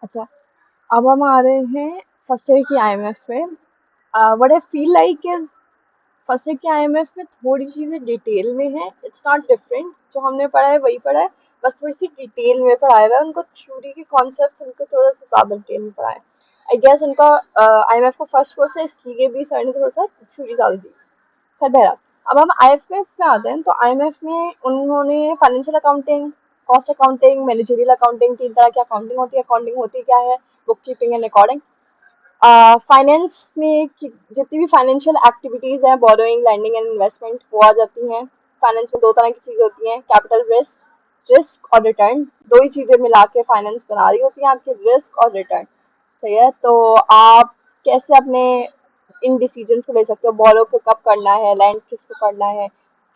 अच्छा, अब हम आ रहे हैं फर्स्ट ईयर की आईएमएफ पे। What I feel like is first year की आईएमएफ में थोड़ी चीज़ें डिटेल में है। इट्स नॉट डिफरेंट, जो हमने पढ़ा है वही पढ़ा है, बस थोड़ी सी डिटेल में पढ़ाया हुआ है। उनको थ्योरी के कॉन्सेप्ट उनको थोड़ा सा ज़्यादा डिटेल में पढ़ाया है। आई गेस उनका आईएमएफ का फर्स्ट कोर्स है, इसलिए भी सर ने थोड़ा सा थ्योरी ज़्यादा दी। खैर बहरहाल, अब हम आईएमएफ में आते हैं। तो आईएमएफ में उन्होंने financial accounting, cost accounting, managerial accounting, तीन तरह की अकाउंटिंग होती है। अकाउंटिंग होती क्या है? Book keeping and according. Finance में जितनी भी फाइनेंशियल एक्टिविटीज हैं, बोरोइंग, लैंडिंग एंड इन्वेस्टमेंट, वो आ जाती हैं। फाइनेंस में दो तरह की चीजें होती हैं, कैपिटल रिस्क, रिस्क और रिटर्न। दो ही चीजें मिला के फाइनेंस बना रही होती हैं आपकी, रिस्क और रिटर्न। सही है, तो आप कैसे अपने इन डिसीजन को ले सकते हो, बोरो को कब करना है, लैंड किसको करना है,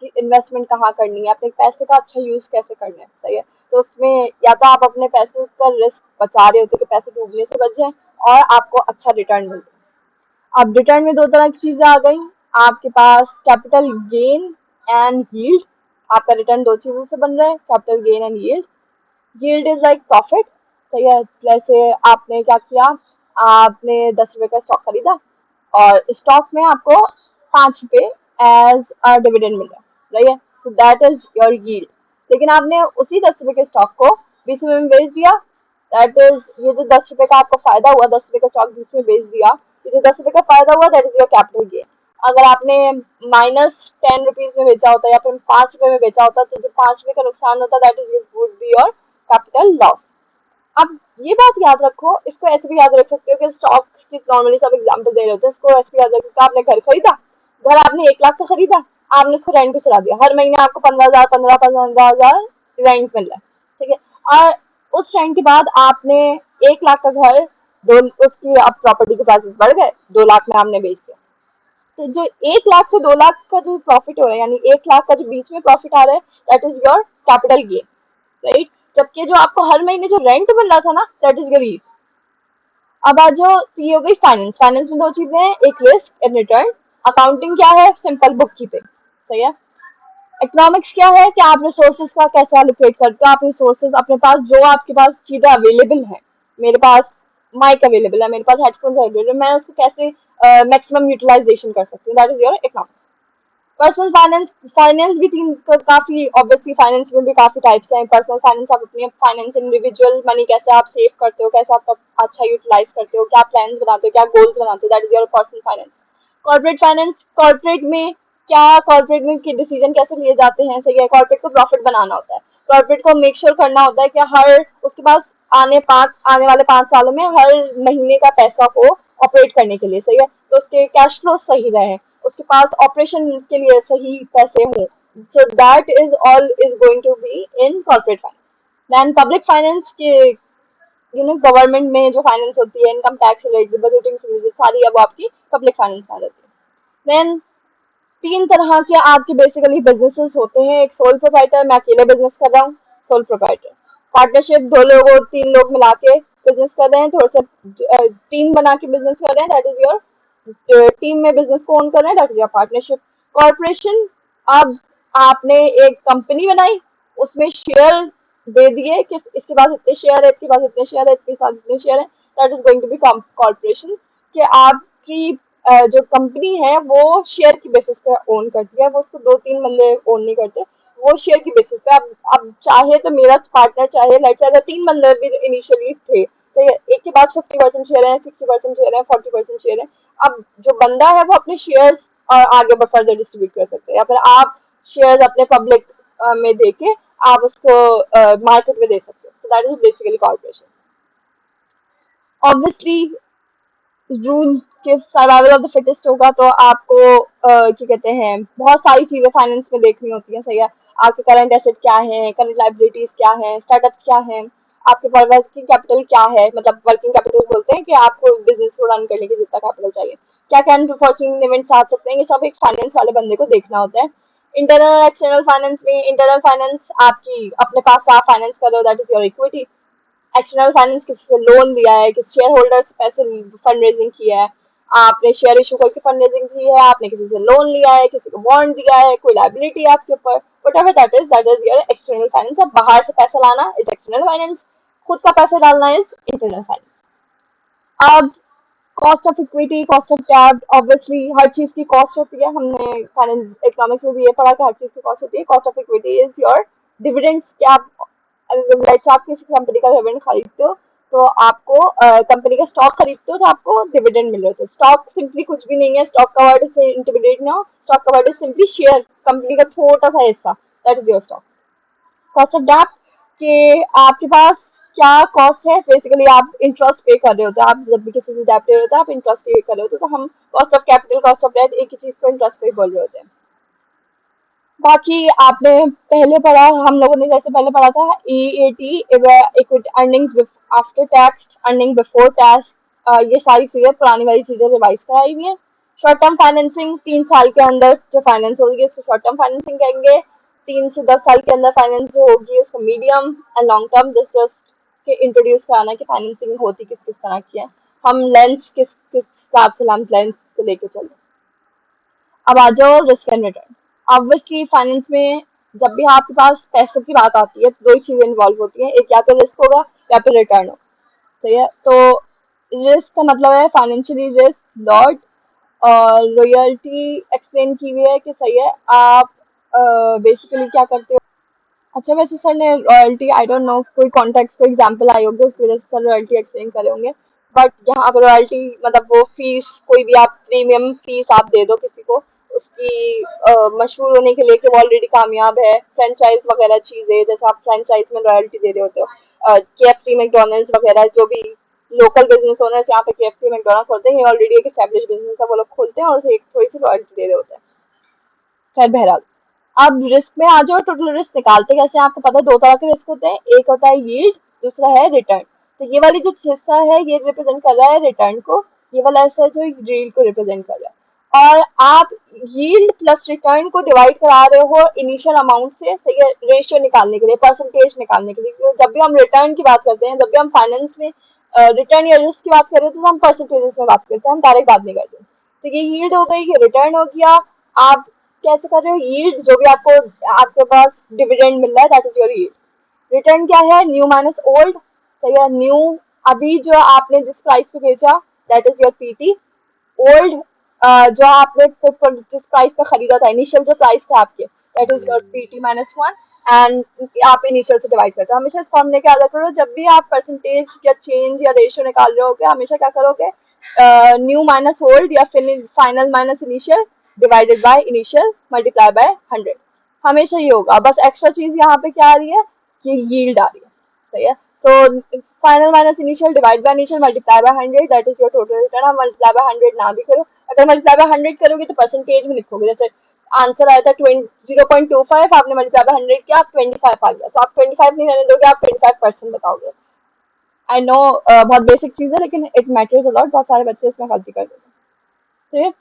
कि इन्वेस्टमेंट कहाँ करनी है, अपने पैसे का अच्छा यूज कैसे करना है। सही है, तो उसमें या तो आप अपने पैसे का रिस्क बचा रहे होते कि पैसे डूबने से बच जाए, और आपको अच्छा रिटर्न मिल जाए। अब रिटर्न में दो तरह की चीजें आ गई आपके पास, कैपिटल गेन एंड यील्ड। आपका रिटर्न दो चीजों से बन रहा है, capital gain and yield. Yield is like profit. सही है, जैसे आपने क्या किया, आपने 10 रुपए का स्टॉक खरीदा और स्टॉक में आपको 5 रुपए एज अ डिविडेंड मिल रहा है, right? So that is your yield. लेकिन आपने उसी 10 रुपए के स्टॉक को 20 रुपए में बेच दिया। दैट इज, ये जो 10 रुपए का आपको फायदा हुआ, 10 रुपए का स्टॉक 20 में बेच दिया, ये जो 10 रुपए का फायदा हुआ, that is your capital gain. अगर आपने -10 रुपीज में बेचा होता या फिर 5 रुपए में बेचा होता, तो जो 5 रुपए का नुकसान होता, that is would be your capital loss. अब ये बात याद रखो, इसको ऐसे भी याद रख सकते हो कि स्टॉक की नॉर्मली सब एग्जांपल दे रहे होते हैं, इसको ऐसे भी याद रख सकते हो। आपने घर खरीदा, घर आपने 1 लाख का खरीदा, आपने इसको रेंट पे चला दिया, हर महीने आपको 15,000, 15,000 रेंट मिल रहा है। ठीक है, और उस रेंट के बाद आपने 1 लाख का घर, दो उसकी अब प्रॉपर्टी के प्राइसेस बढ़ गए, 2 लाख में आपने बेच दिया। तो जो 1 लाख से 2 लाख का जो प्रॉफिट हो रहा है, यानी 1 लाख का जो बीच में प्रॉफिट आ रहा है, that is your capital gain, right? जबकि जो आपको हर महीने जो रेंट मिल रहा था ना, दैट इज योर यील्ड। अब आज जो, तो ये हो गई फाइनेंस। फाइनेंस में दो चीजें हैं, एक रिस्क एंड रिटर्न। अकाउंटिंग क्या है? Simple book keeping. सही है। इकोनॉमिक्स क्या है कि आप रिसोर्सेज का कैसे एलोकेट करते हो, आप रिसोर्सेज अपने पास, जो आपके पास चीजें अवेलेबल है, मेरे पास माइक अवेलेबल है, मेरे पास हेडफोन्स अवेलेबल है, मैं उसको कैसे मैक्सिमम यूटिलाइजेशन कर सकती हूँ, that is your economics. Personal finance, finance भी तीन काफी ऑब्वियसली, फाइनेंस में भी काफी टाइप्स हैं। पर्सनल फाइनेंस, आप अपनी फाइनेंस, इंडिविजुअल मनी कैसे आप सेव करते हो, कैसे आप अच्छा यूटिलाइज करते हो, क्या प्लान्स बनाते हो, क्या गोल्स बनाते हो, that is your personal finance. Corporate finance, corporate में क्या, कॉर्पोरेट में डिसीजन कैसे लिए जाते हैं। सही है, कॉर्पोरेट को प्रॉफिट बनाना होता है, कॉर्पोरेट को मेक श्योर करना होता है कि हर उसके पास आने वाले 5 सालों में हर महीने का पैसा को ऑपरेट करने के लिए, सही है, तो उसके कैश फ्लो सही रहे, उसके पास ऑपरेशन के लिए सही पैसे हों। So that is all is going to be in corporate finance. Then public finance के, गवर्नमेंट में जो फाइनेंस होती है, इनकम टैक्स रिलेटेड, बजटिंग से रिलेटेड, सारी अब आपकी पब्लिक फाइनेंस में आ जाती है। देन तीन तरह के आपके बेसिकली बिजनेसेस होते हैं, एक सोल प्रोप्राइटर, मैं अकेले बिजनेस कर रहा हूँ, सोल प्रोप्राइटर। पार्टनरशिप, दो लोगों, तीन लोग मिला के बिजनेस कर रहे हैं, थोड़ा सा टीम बना के बिजनेस कर रहे हैं, दैट इज योर टीम में बिजनेस को ओन कर रहे हैं, that is your partnership. Corporation, अब आपने एक कंपनी बनाई, उसमें शेयर दे दिए कि इसके पास इतने शेयर है, इसके पास इतने शेयर है, इसके पास इतने शेयर है, that is going to be corporation. कि आपकी जो कंपनी है वो शेयर की बेसिस पे ओन करती है, वो उसको दो तीन बंदे ओन नहीं करते, वो शेयर की बेसिस पे। अब चाहे तो मेरा पार्टनर, चाहे लेट्स से अगर 3 बंदे भी इनिशियली थे, तो एक के पास 50% शेयर है, 60% शेयर है, 40% शेयर है। अब जो बंदा है वो अपने शेयर्स और आगे फर्दर डिस्ट्रीब्यूट कर सकते हैं, या फिर आप शेयर्स अपने पब्लिक में देके आप उसको मार्केट में दे सकते हो। सो that is basically corporation. Obviously rule के सर्वाइवल ऑफ द फिटेस्ट होगा, तो आपको क्या कहते हैं, बहुत सारी चीजें फाइनेंस में देखनी होती है। सही है, आपके करंट एसेट क्या है, करंट लाइबिलिटीज क्या है, स्टार्टअप्स क्या है, आपके वर्किंग कैपिटल क्या है, मतलब वर्किंग कैपिटल बोलते हैं कि आपको बिजनेस को रन करने के जितना कैपिटल चाहिए, क्या क्या अनफॉर्चुनेट इवेंट्स आ सकते हैं, ये सब एक फाइनेंस वाले बंदे को देखना होता है। इंटरनल और एक्सटर्नल फाइनेंस में, इंटरनल फाइनेंस आपकी अपने पास आप फाइनेंस कर रहे हो, that is your equity. External finance, किसी से लोन लिया है, किसी शेयर होल्डर से पैसे फंड रेजिंग किया है, आपने शेयर इशू करके फंड रेजिंग की है, आपने किसी से लोन लिया है, किसी को बॉन्ड दिया है, कोई लाइबिलिटी है आपके ऊपर, what ever that is your external finance. अब बाहर से पैसा लाना इज एक्सटर्नल फाइनेंस। खुद का पैसा डालना इज इंटरनल फाइनेंस। अब cost of equity, cost of डेब्ट, ऑब्वियसली हर चीज की कॉस्ट होती है, हमने फाइनेंस इकोनॉमिक्स में भी ये पढ़ा कि हर चीज की कॉस्ट होती है। Cost of equity is your dividends, कि आप लाइक आप किसी कंपनी का डिविडेंड खरीदते हो तो आपको कंपनी का स्टॉक खरीदते हो तो आपको डिविडेंड मिल रहे थे। स्टॉक सिंपली कुछ भी नहीं है, स्टॉक का वर्ड से इंटिमिडेट ना हो, स्टॉक का word is simply share, company का छोटा सा हिस्सा, that is your stock. Cost of डेब्ट कि आपके पास क्या कॉस्ट है, बेसिकली आप इंटरेस्ट पे कर रहे होते हैं, आप जब भी किसी से डेब्ट ले रहे होते हैं आप इंटरेस्ट पे कर रहे होते हैं, तो हम cost of capital, cost of debt एक ही चीज को इंटरेस्ट पे बोल रहे होते हैं। बाकी आपने पहले पढ़ा, हम लोगों ने जैसे पहले पढ़ा था EAT, equity earnings after tax, earning before tax, ये सारी चीजें पुरानी वाली चीजें रिवाइज कराई हुई है। शॉर्ट टर्म फाइनेंसिंग 3 साल के अंदर जो फाइनेंस होगी उसको शॉर्ट टर्म फाइनेंसिंग कहेंगे। 3 से 10 साल के अंदर फाइनेंस जो होगी उसको medium and long term, just के इंट्रोड्यूस कराना कि फाइनेंसिंग होती किस किस तरह की है, हम लेंस किस किस हिसाब से हम लेंस को लेके चले। अब आ जाओ risk and return. Obviously finance में जब भी आपके पास पैसों की बात आती है तो 2 ही चीजें इन्वॉल्व होती हैं, एक या तो रिस्क होगा या फिर रिटर्न हो, सही है। तो रिस्क का मतलब है फाइनेंशियली रिस्क लॉट, और रॉयल्टी एक्सप्लेन की हुई है कि सही है आप बेसिकली क्या करते हो। अच्छा वैसे सर ने रॉयल्टी, आई डोंट नो कोई कॉन्टेक्स्ट, कोई एग्जांपल आई होगी उसकी वजह से सर रॉयल्टी एक्सप्लेन करे होंगे, बट यहाँ पर रॉयल्टी मतलब वो फीस, कोई भी आप प्रीमियम फीस आप दे दो किसी को उसकी मशहूर होने के लिए कि वो ऑलरेडी कामयाब है, फ्रेंचाइज वगैरह चीजें, जैसे आप फ्रेंचाइज में रॉयल्टी दे रहे होते हो, KFC मैकडोनल्ड्स वगैरह जो भी लोकल बिजनेस ओनर्स यहाँ पे KFC मैकडोनल्ड खोलते हैं, ये ऑलरेडी एक एस्टैब्लिश बिजनेस है, वो लोग खोलते हैं और उसे एक थोड़ी सी रॉयल्टी दे रहे होते हैं। खैर बहरहाल, अब रिस्क में आ जाओ, टोटल रिस्क निकालते कैसे हैं आपको पता है, 2 तरह के रिस्क होते हैं, एक होता है यील्ड, दूसरा है रिटर्न। तो ये वाली जो हिस्सा है ये रिप्रेजेंट कर रहा है रिटर्न को, ये वाला हिस्सा जो यील्ड को रिप्रेजेंट कर रहा है। और आप यील्ड प्लस रिटर्न को डिवाइड करा रहे हो इनिशियल अमाउंट से, सही है, रेशियो निकालने के लिए, परसेंटेज निकालने के लिए। जब भी हम रिटर्न की बात करते हैं, जब भी हम फाइनेंस में रिटर्न या रिस्क की बात करें तो हम परसेंटेजेस में बात करते हैं, हम डायरेक्ट बात नहीं करते। तो ये यील्ड हो गई, ये रिटर्न हो गया। आप कैसे कर रहे हो, यील्ड जो भी आपको आपके पास डिविडेंड मिल रहा है that is your yield. Return क्या है, न्यू माइनस ओल्ड, सही है, न्यू अभी जो आपने जिस प्राइस पे बेचा that is your PT, old जो आपने जिस प्राइस पे खरीदा था, इनिशियल जो प्राइस था आपके, that is your PT-1, and आप इनिशियल से डिवाइड करते हो। हमेशा इस फॉर्मूले के आदत करो, जब भी आप परसेंटेज या चेंज या रेशियो निकाल रहे होगे हमेशा क्या करोगे, न्यू माइनस ओल्ड या final minus initial divided by initial multiply by 100, हमेशा ये होगा। बस एक्स्ट्रा चीज यहाँ पे क्या आ रही है कि यील्ड आ रही है, सही है। So final minus initial divide by initial multiply by 100, that is your total return. आप मल्टीप्लाई बाय 100 ना भी करो, अगर मल्टीप्लाई बाय 100 करोगे तो परसेंटेज में लिखोगे, जैसे आंसर आया था 0.25, आपने मल्टीप्लाई बाय 100 किया, आप 25 आ गया, तो आप 25 नहीं रहने दोगे, आप 25% बताओगे। आई नो बहुत बेसिक चीज है लेकिन इट मैटर्स अ लॉट, बहुत सारे बच्चे इसमें गलती कर देते हैं।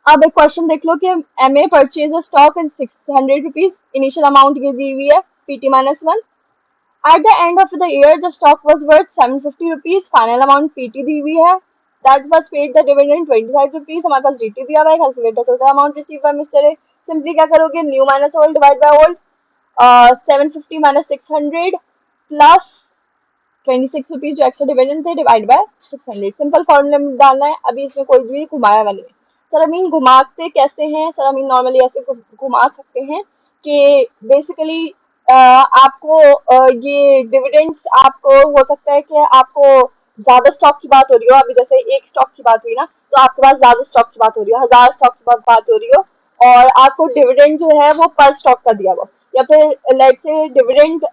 अब एक क्वेश्चन देख लो कि MA purchase stock in 600 rupees, initial amount ये दी हुई है PT-1, at the end of the year the stock was worth 750 rupees, final amount PT दी हुई है, that was paid the dividend 25 rupees, हमारे पास DT दिया हुआ है, calculate the total amount receive by mister A. Simply क्या करोगे, new minus old divide by old, 750 minus 600 plus 26 rupees जो extra dividend थे डिवाइड बाय 600, सिंपल फॉर्मूले में डालना है। अभी इसमें कोई भी घुमाया वाली नहीं। सर अमीन घुमाते कैसे हैं, सर अमीन नॉर्मली ऐसे घुमा सकते हैं कि बेसिकली आपको ये डिविडेंड्स आपको हो सकता है कि आपको ज्यादा स्टॉक की बात हो रही हो, अभी जैसे एक स्टॉक की बात हुई ना तो आपके पास ज्यादा स्टॉक की बात हो रही हो, 1000 स्टॉक की बात हो रही हो, और आपको डिविडेंड जो है वो पर स्टॉक का दिया हुआ, या फिर लेट से डिविडेंड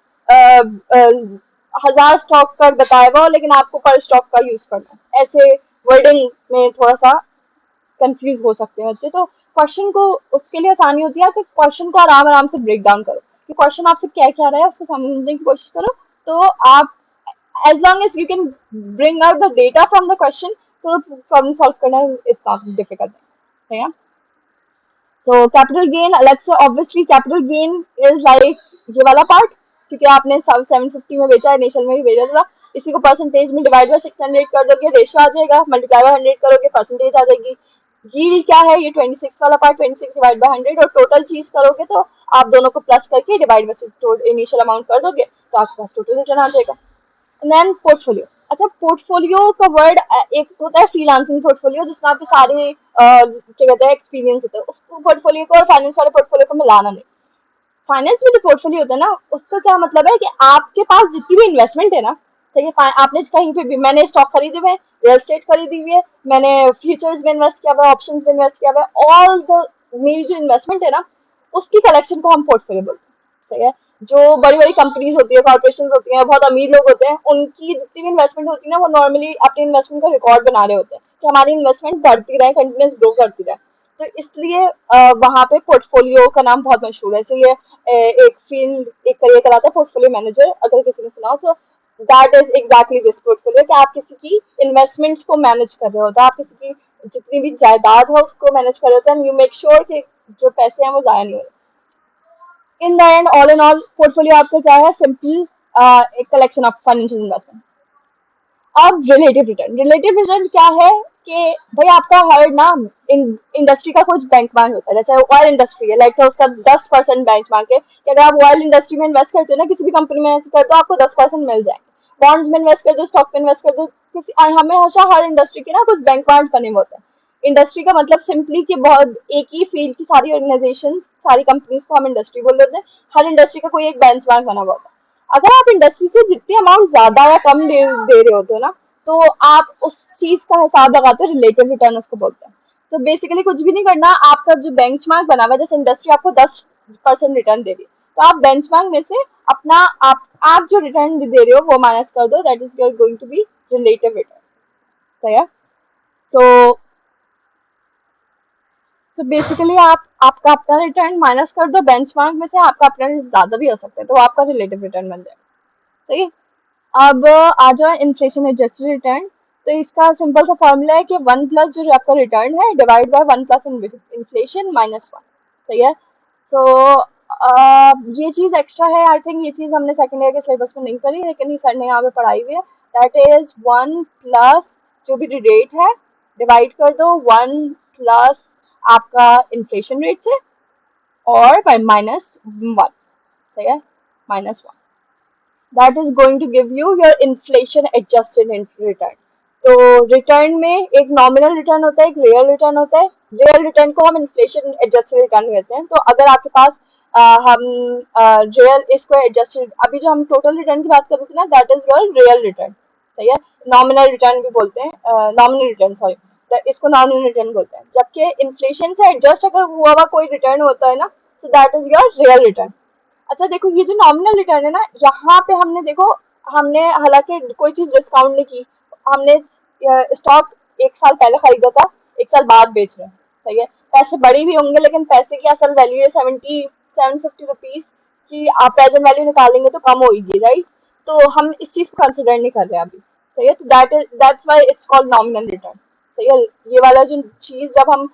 1000 स्टॉक का बताया हुआ लेकिन आपको पर स्टॉक का यूज करना है, ऐसे वर्डिंग में थोड़ा सा कंफ्यूज हो सकते हैं बच्चे। तो क्वेश्चन को उसके लिए आसानी होती है कि क्वेश्चन को आराम आराम से ब्रेक डाउन करो कि क्वेश्चन आपसे क्या क्या रहा है उसको समझने की कोशिश करो, तो आप as long as you can bring out the data from the question, तो प्रॉब्लम सॉल्व करना इट्स नॉट डिफिकल्ट, सही है। तो कैपिटल गेन अलग से, obviously capital gain is like ये वाला पार्ट, क्योंकि आपने 750 में बेचा, इनिशियल में भी बेचा था, इसी को परसेंटेज में डिवाइड बाय 600 कर दोगे, रेशियो आ जाएगा, मल्टीप्लाई बाय 100 करोगे, परसेंटेज आ जाएगी। यील्ड क्या है, ये 26 वाला पार्ट, 26 डिवाइड बाय 100, और टोटल चीज करोगे तो आप दोनों को प्लस करके डिवाइड बाय इनिशियल अमाउंट कर दोगे तो आपके पास टोटल रिटर्न आ जाएगा। Then portfolio. अच्छा, पोर्टफोलियो का वर्ड एक होता है फ्रीलांसिंग पोर्टफोलियो, जिसमें आपके सारे क्या कहते हैं एक्सपीरियंस होते हैं। उस पोर्टफोलियो को और फाइनेंस वाले पोर्टफोलियो को मिलाना नहीं। फाइनेंस में जो पोर्टफोलियो होता है ना, उसका क्या मतलब है कि आपके पास जितनी भी इन्वेस्टमेंट है ना, सही है, आपने कहीं पे भी, मैंने स्टॉक खरीदे हुए हैं, रियल एस्टेट खरीदी हुई है, मैंने फ्यूचर्स में इन्वेस्ट किया हुआ है, ऑप्शंस में इन्वेस्ट किया हुआ है, ऑल द मेरी जो इन्वेस्टमेंट है ना, उसकी कलेक्शन को हम पोर्टफोलियो बोलते हैं। सही है। जो बड़ी बड़ी कंपनीज होती है, कॉर्पोरेशन होती हैं, बहुत अमीर लोग होते हैं, उनकी जितनी भी इन्वेस्टमेंट होती है ना, वो नॉर्मली अपनी इन्वेस्टमेंट का रिकॉर्ड बना रहे होते हैं कि हमारी इन्वेस्टमेंट बढ़ती रहे, कंटिन्यूस ग्रो करती रहे। तो इसलिए वहां पे पोर्टफोलियो का नाम बहुत मशहूर है। इसलिए एक फील्ड, एक करियर कहलाता है पोर्टफोलियो मैनेजर, अगर किसी ने सुना हो तो। That is exactly this portfolio, कि आप किसी की इन्वेस्टमेंट्स को मैनेज कर रहे होते हो, आप किसी की जितनी भी जायदाद है उसको मैनेज कर रहे होते हैं, एंड यू मेक श्योर कि जो पैसे हैं वो जाया नहीं हो रहे। In the end, all in all, portfolio आपका क्या है? सिंपल एक कलेक्शन ऑफ फाइनेंशियल इन्वेस्टमेंट। अब रिलेटिव रिटर्न क्या है? कि भाई आपका हर ना इंडस्ट्री का कुछ बेंचमार्क होता है। जैसे ऑयल इंडस्ट्री है, लाइक से उसका 10% बेंचमार्क है कि अगर आप ऑयल इंडस्ट्री में इन्वेस्ट करते हो ना, किसी भी कंपनी में इन्वेस्ट करते हो, आपको 10% मिल जाएंगे। बॉन्ड्स में इन्वेस्ट कर दो, स्टॉक में इन्वेस्ट कर दो, किसी, और हमेशा हर इंडस्ट्री के ना कुछ बेंचमार्क बने हुए होते हैं। इंडस्ट्री का मतलब सिंपली कि बहुत एक ही फील्ड की सारी ऑर्गेनाइजेशन, सारी कंपनीज को हम इंडस्ट्री बोल रहे हैं। हर इंडस्ट्री का कोई एक बेंचमार्क बना हुआ होता है। अगर आप इंडस्ट्री से जितनी अमाउंट ज्यादा या कम दे रहे होते हो ना, तो आप उस चीज का हिसाब लगाते हो, रिलेटिव रिटर्न उसको बोलते हैं। तो बेसिकली कुछ भी नहीं करना, आपका जो बेंचमार्क बना हुआ है, जैसे इंडस्ट्री आपको 10% रिटर्न दे रही है, तो आप बेंचमार्क में से अपना आप जो रिटर्न दे रहे हो वो माइनस कर दो, that is your going to be relative return. सही है। तो बेसिकली आप आपका अपना रिटर्न माइनस कर दो बेंचमार्क में से, आपका अपना ज्यादा भी हो सकता है, तो वो आपका रिलेटिव रिटर्न बन जाएगा। सही है। अब आ जाओ इन्फ्लेशन एडजस्टेड रिटर्न। तो इसका सिंपल सा फॉर्मूला है कि 1 प्लस जो आपका रिटर्न है divide by 1 plus inflation minus 1। सही है। तो ये चीज एक्स्ट्रा है, आई थिंक ये चीज हमने सेकेंड ईयर के सिलेबस में नहीं करी, लेकिन ये सर ने यहाँ पे पढ़ाई हुई है। दैट इज 1 प्लस जो भी रेट है, डिवाइड कर दो 1 प्लस आपका इन्फ्लेशन रेट से, और बाय -1। सही है। -1, that is going to give you your inflation adjusted return। तो रिटर्न में एक नॉमिनल रिटर्न होता है, एक रियल रिटर्न होता है। रियल रिटर्न को हम इन्फ्लेशन एडजस्टेड रिटर्न कहते हैं। तो अगर आपके पास हम रियल इसको एडजस्टेड, अभी जो हम टोटल रिटर्न की बात कर रहे थे ना, that is your real return. सही है। नॉमिनल रिटर्न भी बोलते हैं, नॉमिनल रिटर्न, सॉरी, इसको नॉमिनल रिटर्न बोलते हैं। जबकि इन्फ्लेशन से एडजस्ट अगर हुआ हुआ कोई रिटर्न होता है ना, सो that is your real return. अच्छा देखो, ये जो नॉमिनल रिटर्न है ना, यहाँ पे हमने देखो, हमने हालांकि कोई चीज डिस्काउंट नहीं की, हमने स्टॉक 1 साल पहले खरीदा था, 1 साल बाद बेच रहे हैं। सही है। पैसे बढ़े भी होंगे, लेकिन पैसे की असल वैल्यू है 750 की, आप प्रेजेंट वैल्यू निकालेंगे तो कम होगी, राइट। तो हम इस चीज को कंसिडर नहीं कर रहे अभी। सही है। तो that's why it's called nominal return. सही है। ये वाला जो चीज, जब हम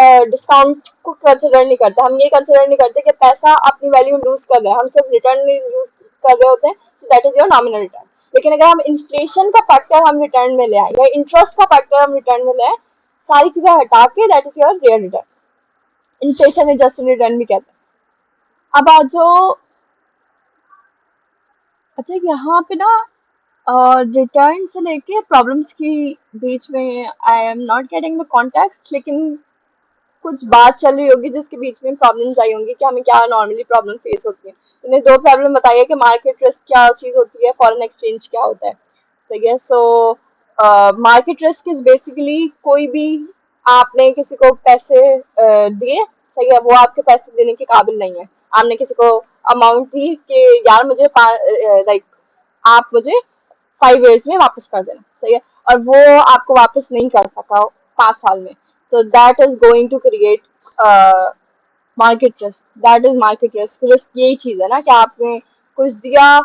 डिस्काउंट को कंसिडर नहीं करते, हम ये कंसिडर नहीं करते कि पैसा अपनी वैल्यू लूज कर रहा है, हम सिर्फ रिटर्न लूज कर रहे होते हैं। सो that is your nominal return. लेकिन अगर हम इन्फ्लेशन का फैक्टर हम रिटर्न में ले आए, या इंटरेस्ट का फैक्टर हम रिटर्न में ले आए, सारी चीजें हटा के, that is your real return. Inflation adjusted return भी कहते हैं। अब आज जो, अच्छा यहाँ पे ना रिटर्न से लेके प्रॉब्लम्स की बीच में I am not getting the context, लेकिन कुछ बात चल रही होगी जिसके बीच में प्रॉब्लम्स आई होंगी कि हमें क्या नॉर्मली प्रॉब्लम फेस होती है। तुमने 2 प्रॉब्लम बताई है कि मार्केट रिस्क क्या चीज होती है, फॉरेन एक्सचेंज क्या होता है। सही है। So market risk is basically कोई भी, आपने किसी को पैसे दिए, सही है, वो आपके पैसे देने के काबिल नहीं है। आपने किसी को अमाउंट दी कि यार मुझे लाइक आप मुझे 5 years में वापस कर देना। सही है। और वो आपको वापस नहीं कर सका 5 साल में, so that is going to create market risk. That is market risk. Risk यही चीज है ना कि आपने कुछ दिया,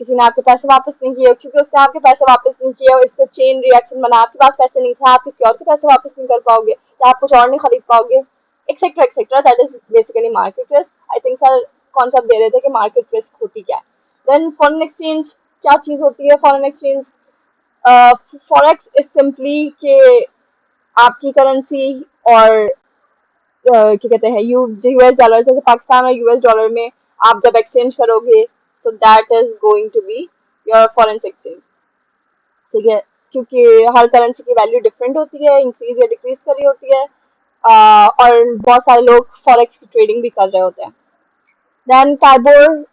किसी ने आपके पैसे वापस नहीं किए, क्योंकि उसने आपके पैसे वापस नहीं किए, इससे चेन रिएक्शन बना, आपके पास पैसे नहीं थे, आप किसी और के पैसे वापस नहीं कर पाओगे, या आप कुछ और नहीं खरीद पाओगे, etcetera etcetera. That is basically market risk. I think sir concept दे रहे थे कि मार्केट रिस्क होती क्या है। देन फॉरेन एक्सचेंज क्या चीज होती है? Foreign exchange, forex is simply के आपकी करेंसी और क्या कहते हैं, यूएस डॉलर, जैसे पाकिस्तान और यूएस डॉलर में आप जब एक्सचेंज करोगे, so that is going to be your foreign exchange, ठीक है, क्योंकि हर करेंसी की वैल्यू डिफरेंट होती है, इंक्रीज या डिक्रीज करी होती है, और बहुत सारे लोग फॉरेक्स की ट्रेडिंग भी कर रहे होते हैं। देन काइबोर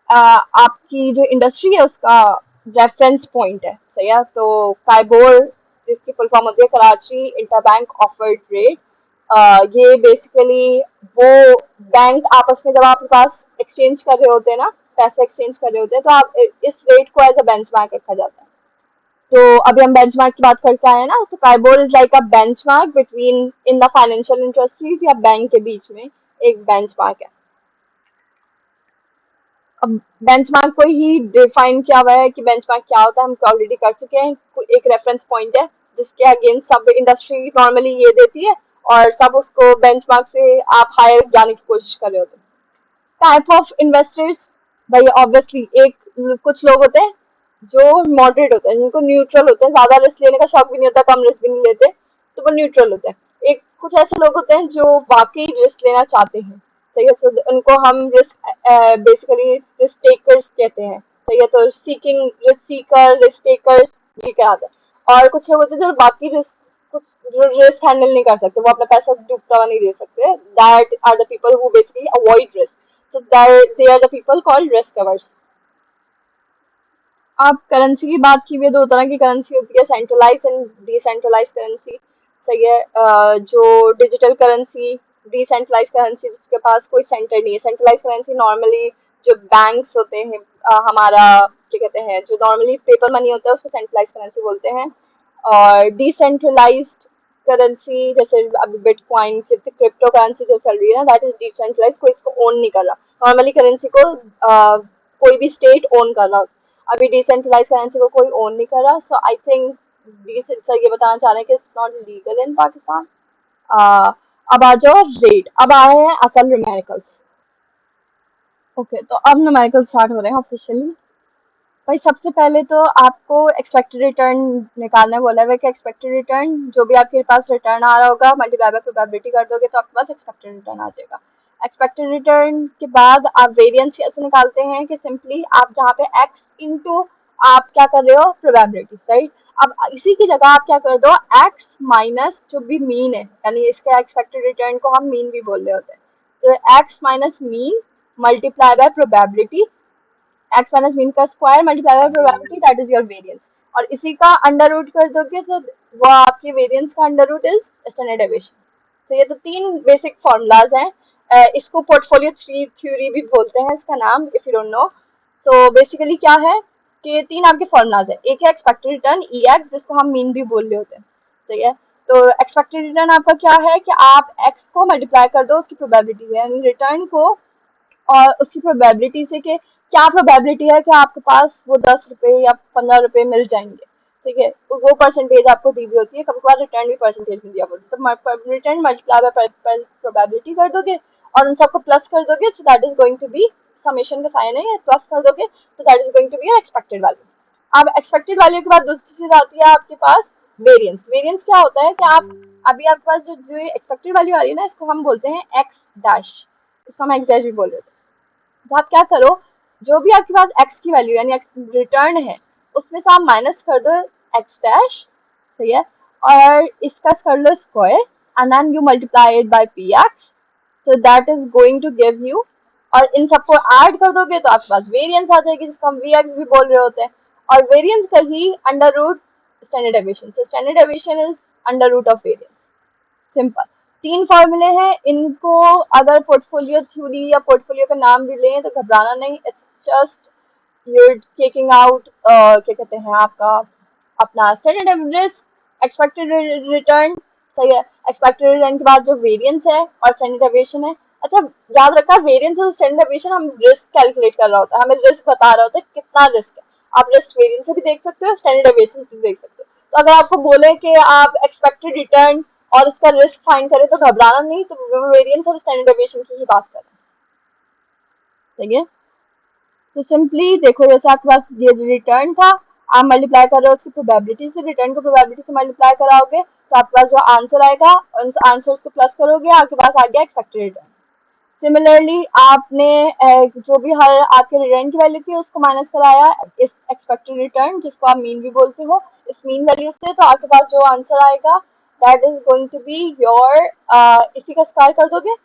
आपकी जो इंडस्ट्री है उसका रेफरेंस पॉइंट है, सही है। तो काइबोर, जिसकी फुल फॉर्म होती है कराची इंटरबैंक ऑफर्ड रेट, ये बेसिकली वो बैंक आपस में जब आपके पास एक्सचेंज कर रहे होते हैं ना, पैसे एक्सचेंज कर रहे होते हैं, तो आप इस रेट को एज अ बेंचमार्क रखा जाता है। तो अभी हम बेंचमार्क की बात करके आए हैं ना, तो KIBOR is like a benchmark between in the financial industries या बैंक के बीच में एक बेंचमार्क है। अब बेंचमार्क को ही डिफाइन किया हुआ है कि बेंचमार्क क्या होता है, हम ऑलरेडी कर चुके हैं। एक रेफरेंस पॉइंट है जिसके अगेंस्ट सब इंडस्ट्री नॉर्मली ये देती है, और सब उसको बेंचमार्क से आप हायर जाने की कोशिश कर रहे होते हैं। टाइप ऑफ इन्वेस्टर्स, भाई ऑब्वियसली एक कुछ लोग होते हैं जो मॉडरेट होते हैं, जिनको न्यूट्रल होते हैं, ज्यादा रिस्क लेने का शौक भी नहीं होता, कम रिस्क भी नहीं लेते, तो वो न्यूट्रल होते हैं। एक कुछ ऐसे लोग होते हैं जो वाकई रिस्क लेना चाहते हैं, सही है, तो उनको हम रिस्क बेसिकली रिस्क टेकर्स कहते हैं, सही है। तो seeking risk Sikar, risk takers, ये कहते हैं। और कुछ लोग होते हैं जो बाकी रिस्क, कुछ जो रिस्क हैंडल नहीं कर सकते, वो अपना पैसा डूबता हुआ नहीं दे सकते, that are the people who basically avoid risk, so they are the people called risk averse। आप करेंसी की बात की हुई है, दो तरह की करेंसी होती है, सेंट्रलाइज एंड डिसेंट्रलाइज करेंसी, सही है। जो डिजिटल करेंसी, डिसेंट्रलाइज करेंसी जिसके पास कोई सेंटर नहीं है। सेंट्रलाइज करेंसी नॉर्मली जो बैंक्स होते हैं, हमारा क्या कहते हैं, जो नॉर्मली पेपर मनी होता है उसको सेंट्रलाइज करेंसी बोलते हैं। और डिसेंट्रलाइज्ड करेंसी जैसे अभी बिटकॉइन, क्रिप्टो करेंसी जो चल रही है ना, दैट इज डिसेंट्रलाइज, कोई इसको ओन नहीं कर रहा। नॉर्मली करेंसी को कोई भी स्टेट ओन कर रहा, अभी डिसेंट्रलाइज करेंसी को कोई ओन नहीं कर रहा। सो आई थिंक सर ये बताना चाह रहे हैं कि it's not legal in Pakistan. अब आ जाओ रेट, अब आए हैं असल न्यूमेरिकल्स। ओके, तो अब न्यूमेरिकल स्टार्ट हो रहे हैं ऑफिशियली। भाई सबसे पहले तो आपको एक्सपेक्टेड रिटर्न निकालने बोला है कि एक्सपेक्टेड रिटर्न जो भी आपके पास रिटर्न आ रहा होगा, मल्टीप्लाई बाय प्रोबेबिलिटी कर दोगे तो आपके पास एक्सपेक्टेड रिटर्न आ जाएगा। एक्सपेक्टेड रिटर्न के बाद आप वेरिएंस कैसे निकालते हैं कि सिंपली आप जहाँ पे एक्स इंटू आप क्या कर रहे हो, प्रोबेबिलिटी, राइट। अब इसी की जगह आप क्या कर दो, एक्स माइनस जो भी मीन है, यानी इसके एक्सपेक्टेड रिटर्न को हम मीन भी बोल रहे होते हैं, तो X minus mean multiply by probability, X minus mean का square multiply by probability, that is your variance. और इसी का अंडर रूट कर दोगे तो वो आपके वेरिएंस का under root is standard deviation. तो ये तो तीन बेसिक फॉर्मूलाज हैं। इसको पोर्टफोलियो थ्योरी भी बोलते हैं, इसका नाम, इफ यू डोंट नो। तो बेसिकली क्या है कि ये तीन आपके फॉर्मूलाज है। एक है एक्सपेक्टेड रिटर्न ई एक्स, जिसको हम मीन भी बोल रहे होते हैं, सही है। तो एक्सपेक्टेड रिटर्न आपका क्या है कि आप एक्स को मल्टीप्लाई कर दो उसकी प्रोबेबिलिटी है, यानी रिटर्न को और उसकी प्रोबेबिलिटी से कि क्या प्रोबेबिलिटी है कि आपके पास वो 10 रुपए या 15 रुपए मिल जाएंगे, ठीक है। तो वो परसेंटेज आपको दी हुई होती है, कभी कभार रिटर्न भी परसेंटेज में दिया होता है, तो रिटर्न मल्टीप्लाई बाय प्रोबेबिलिटी कर दोगे और उन सबको प्लस कर दोगे, so that is going to be, summation का साइन है, प्लस कर दोगे तो that is going to be expected value. अब एक्सपेक्टेड वैल्यू के बाद दूसरी चीज आती है आपके पास वेरिएंस। वेरिएंस क्या होता है कि आप अभी आपके पास जो एक्सपेक्टेड वैल्यू आ रही है ना, इसको हम बोलते हैं एक्स डैश, इसको हम एक्स डैश भी बोल रहे थे। तो आप क्या करो, जो भी आपके पास x की वैल्यू यानी x रिटर्न है, उसमें से आप माइनस कर दो x डैश, सही है, और इसका कर लो square and then you multiply it by px, so that is going to give you, और इन सबको ऐड कर दोगे तो आपके पास वेरिएंस आ जाएगी, जिसको हम vx भी बोल रहे होते हैं। और वेरिएंस का ही under root standard deviation, so standard deviation is under root of variance. Simple तीन फॉर्मूले हैं, इनको अगर पोर्टफोलियो थ्योरी या पोर्टफोलियो का नाम भी लें तो घबराना नहीं, it's just you're taking out क्या कहते हैं आपका अपना स्टैंडर्ड रिस्क, एक्सपेक्टेड रिटर्न, सही है। एक्सपेक्टेड रिटर्न के बाद जो वेरिएंस है और स्टैंडर्ड डेविएशन है। अच्छा याद रखा, वेरिएंस और स्टैंडर्ड डेविएशन हम रिस्क कैलकुलेट कर रहा होता है, हमें रिस्क बता रहा होता है कितना रिस्क है। आप रिस्क वेरिएंस से भी देख सकते हो, स्टैंडर्ड डेविएशन से भी देख सकते हो। तो अगर आपको बोले कि आप एक्सपेक्टेड रिटर्न और इसका रिस्क फाइंड करें तो घबराना नहीं, तो वेरिएंस और स्टैंडर्ड डेविएशन की ही बात करें, सही है। तो सिंपली देखो, जैसे आपके पास ये रिटर्न था, आप मल्टीप्लाई कर रहे हो उसकी प्रोबेबिलिटी से, रिटर्न को प्रोबेबिलिटी से मल्टीप्लाई कराओगे तो आपके पास जो आंसर आएगा उन आंसर्स को प्लस करोगे, आपके पास आ गया एक्सपेक्टेड रिटर्न। सिमिलरली आपने जो भी हर आपके रिटर्न की वैल्यू थी उसको माइनस कराया इस एक्सपेक्टेड रिटर्न जिसको आप मीन भी बोलते हो, इस मीन वैल्यू से, तो आपके पास जो आंसर आएगा that is going to be your, इसी का स्क्वायर कर दोगे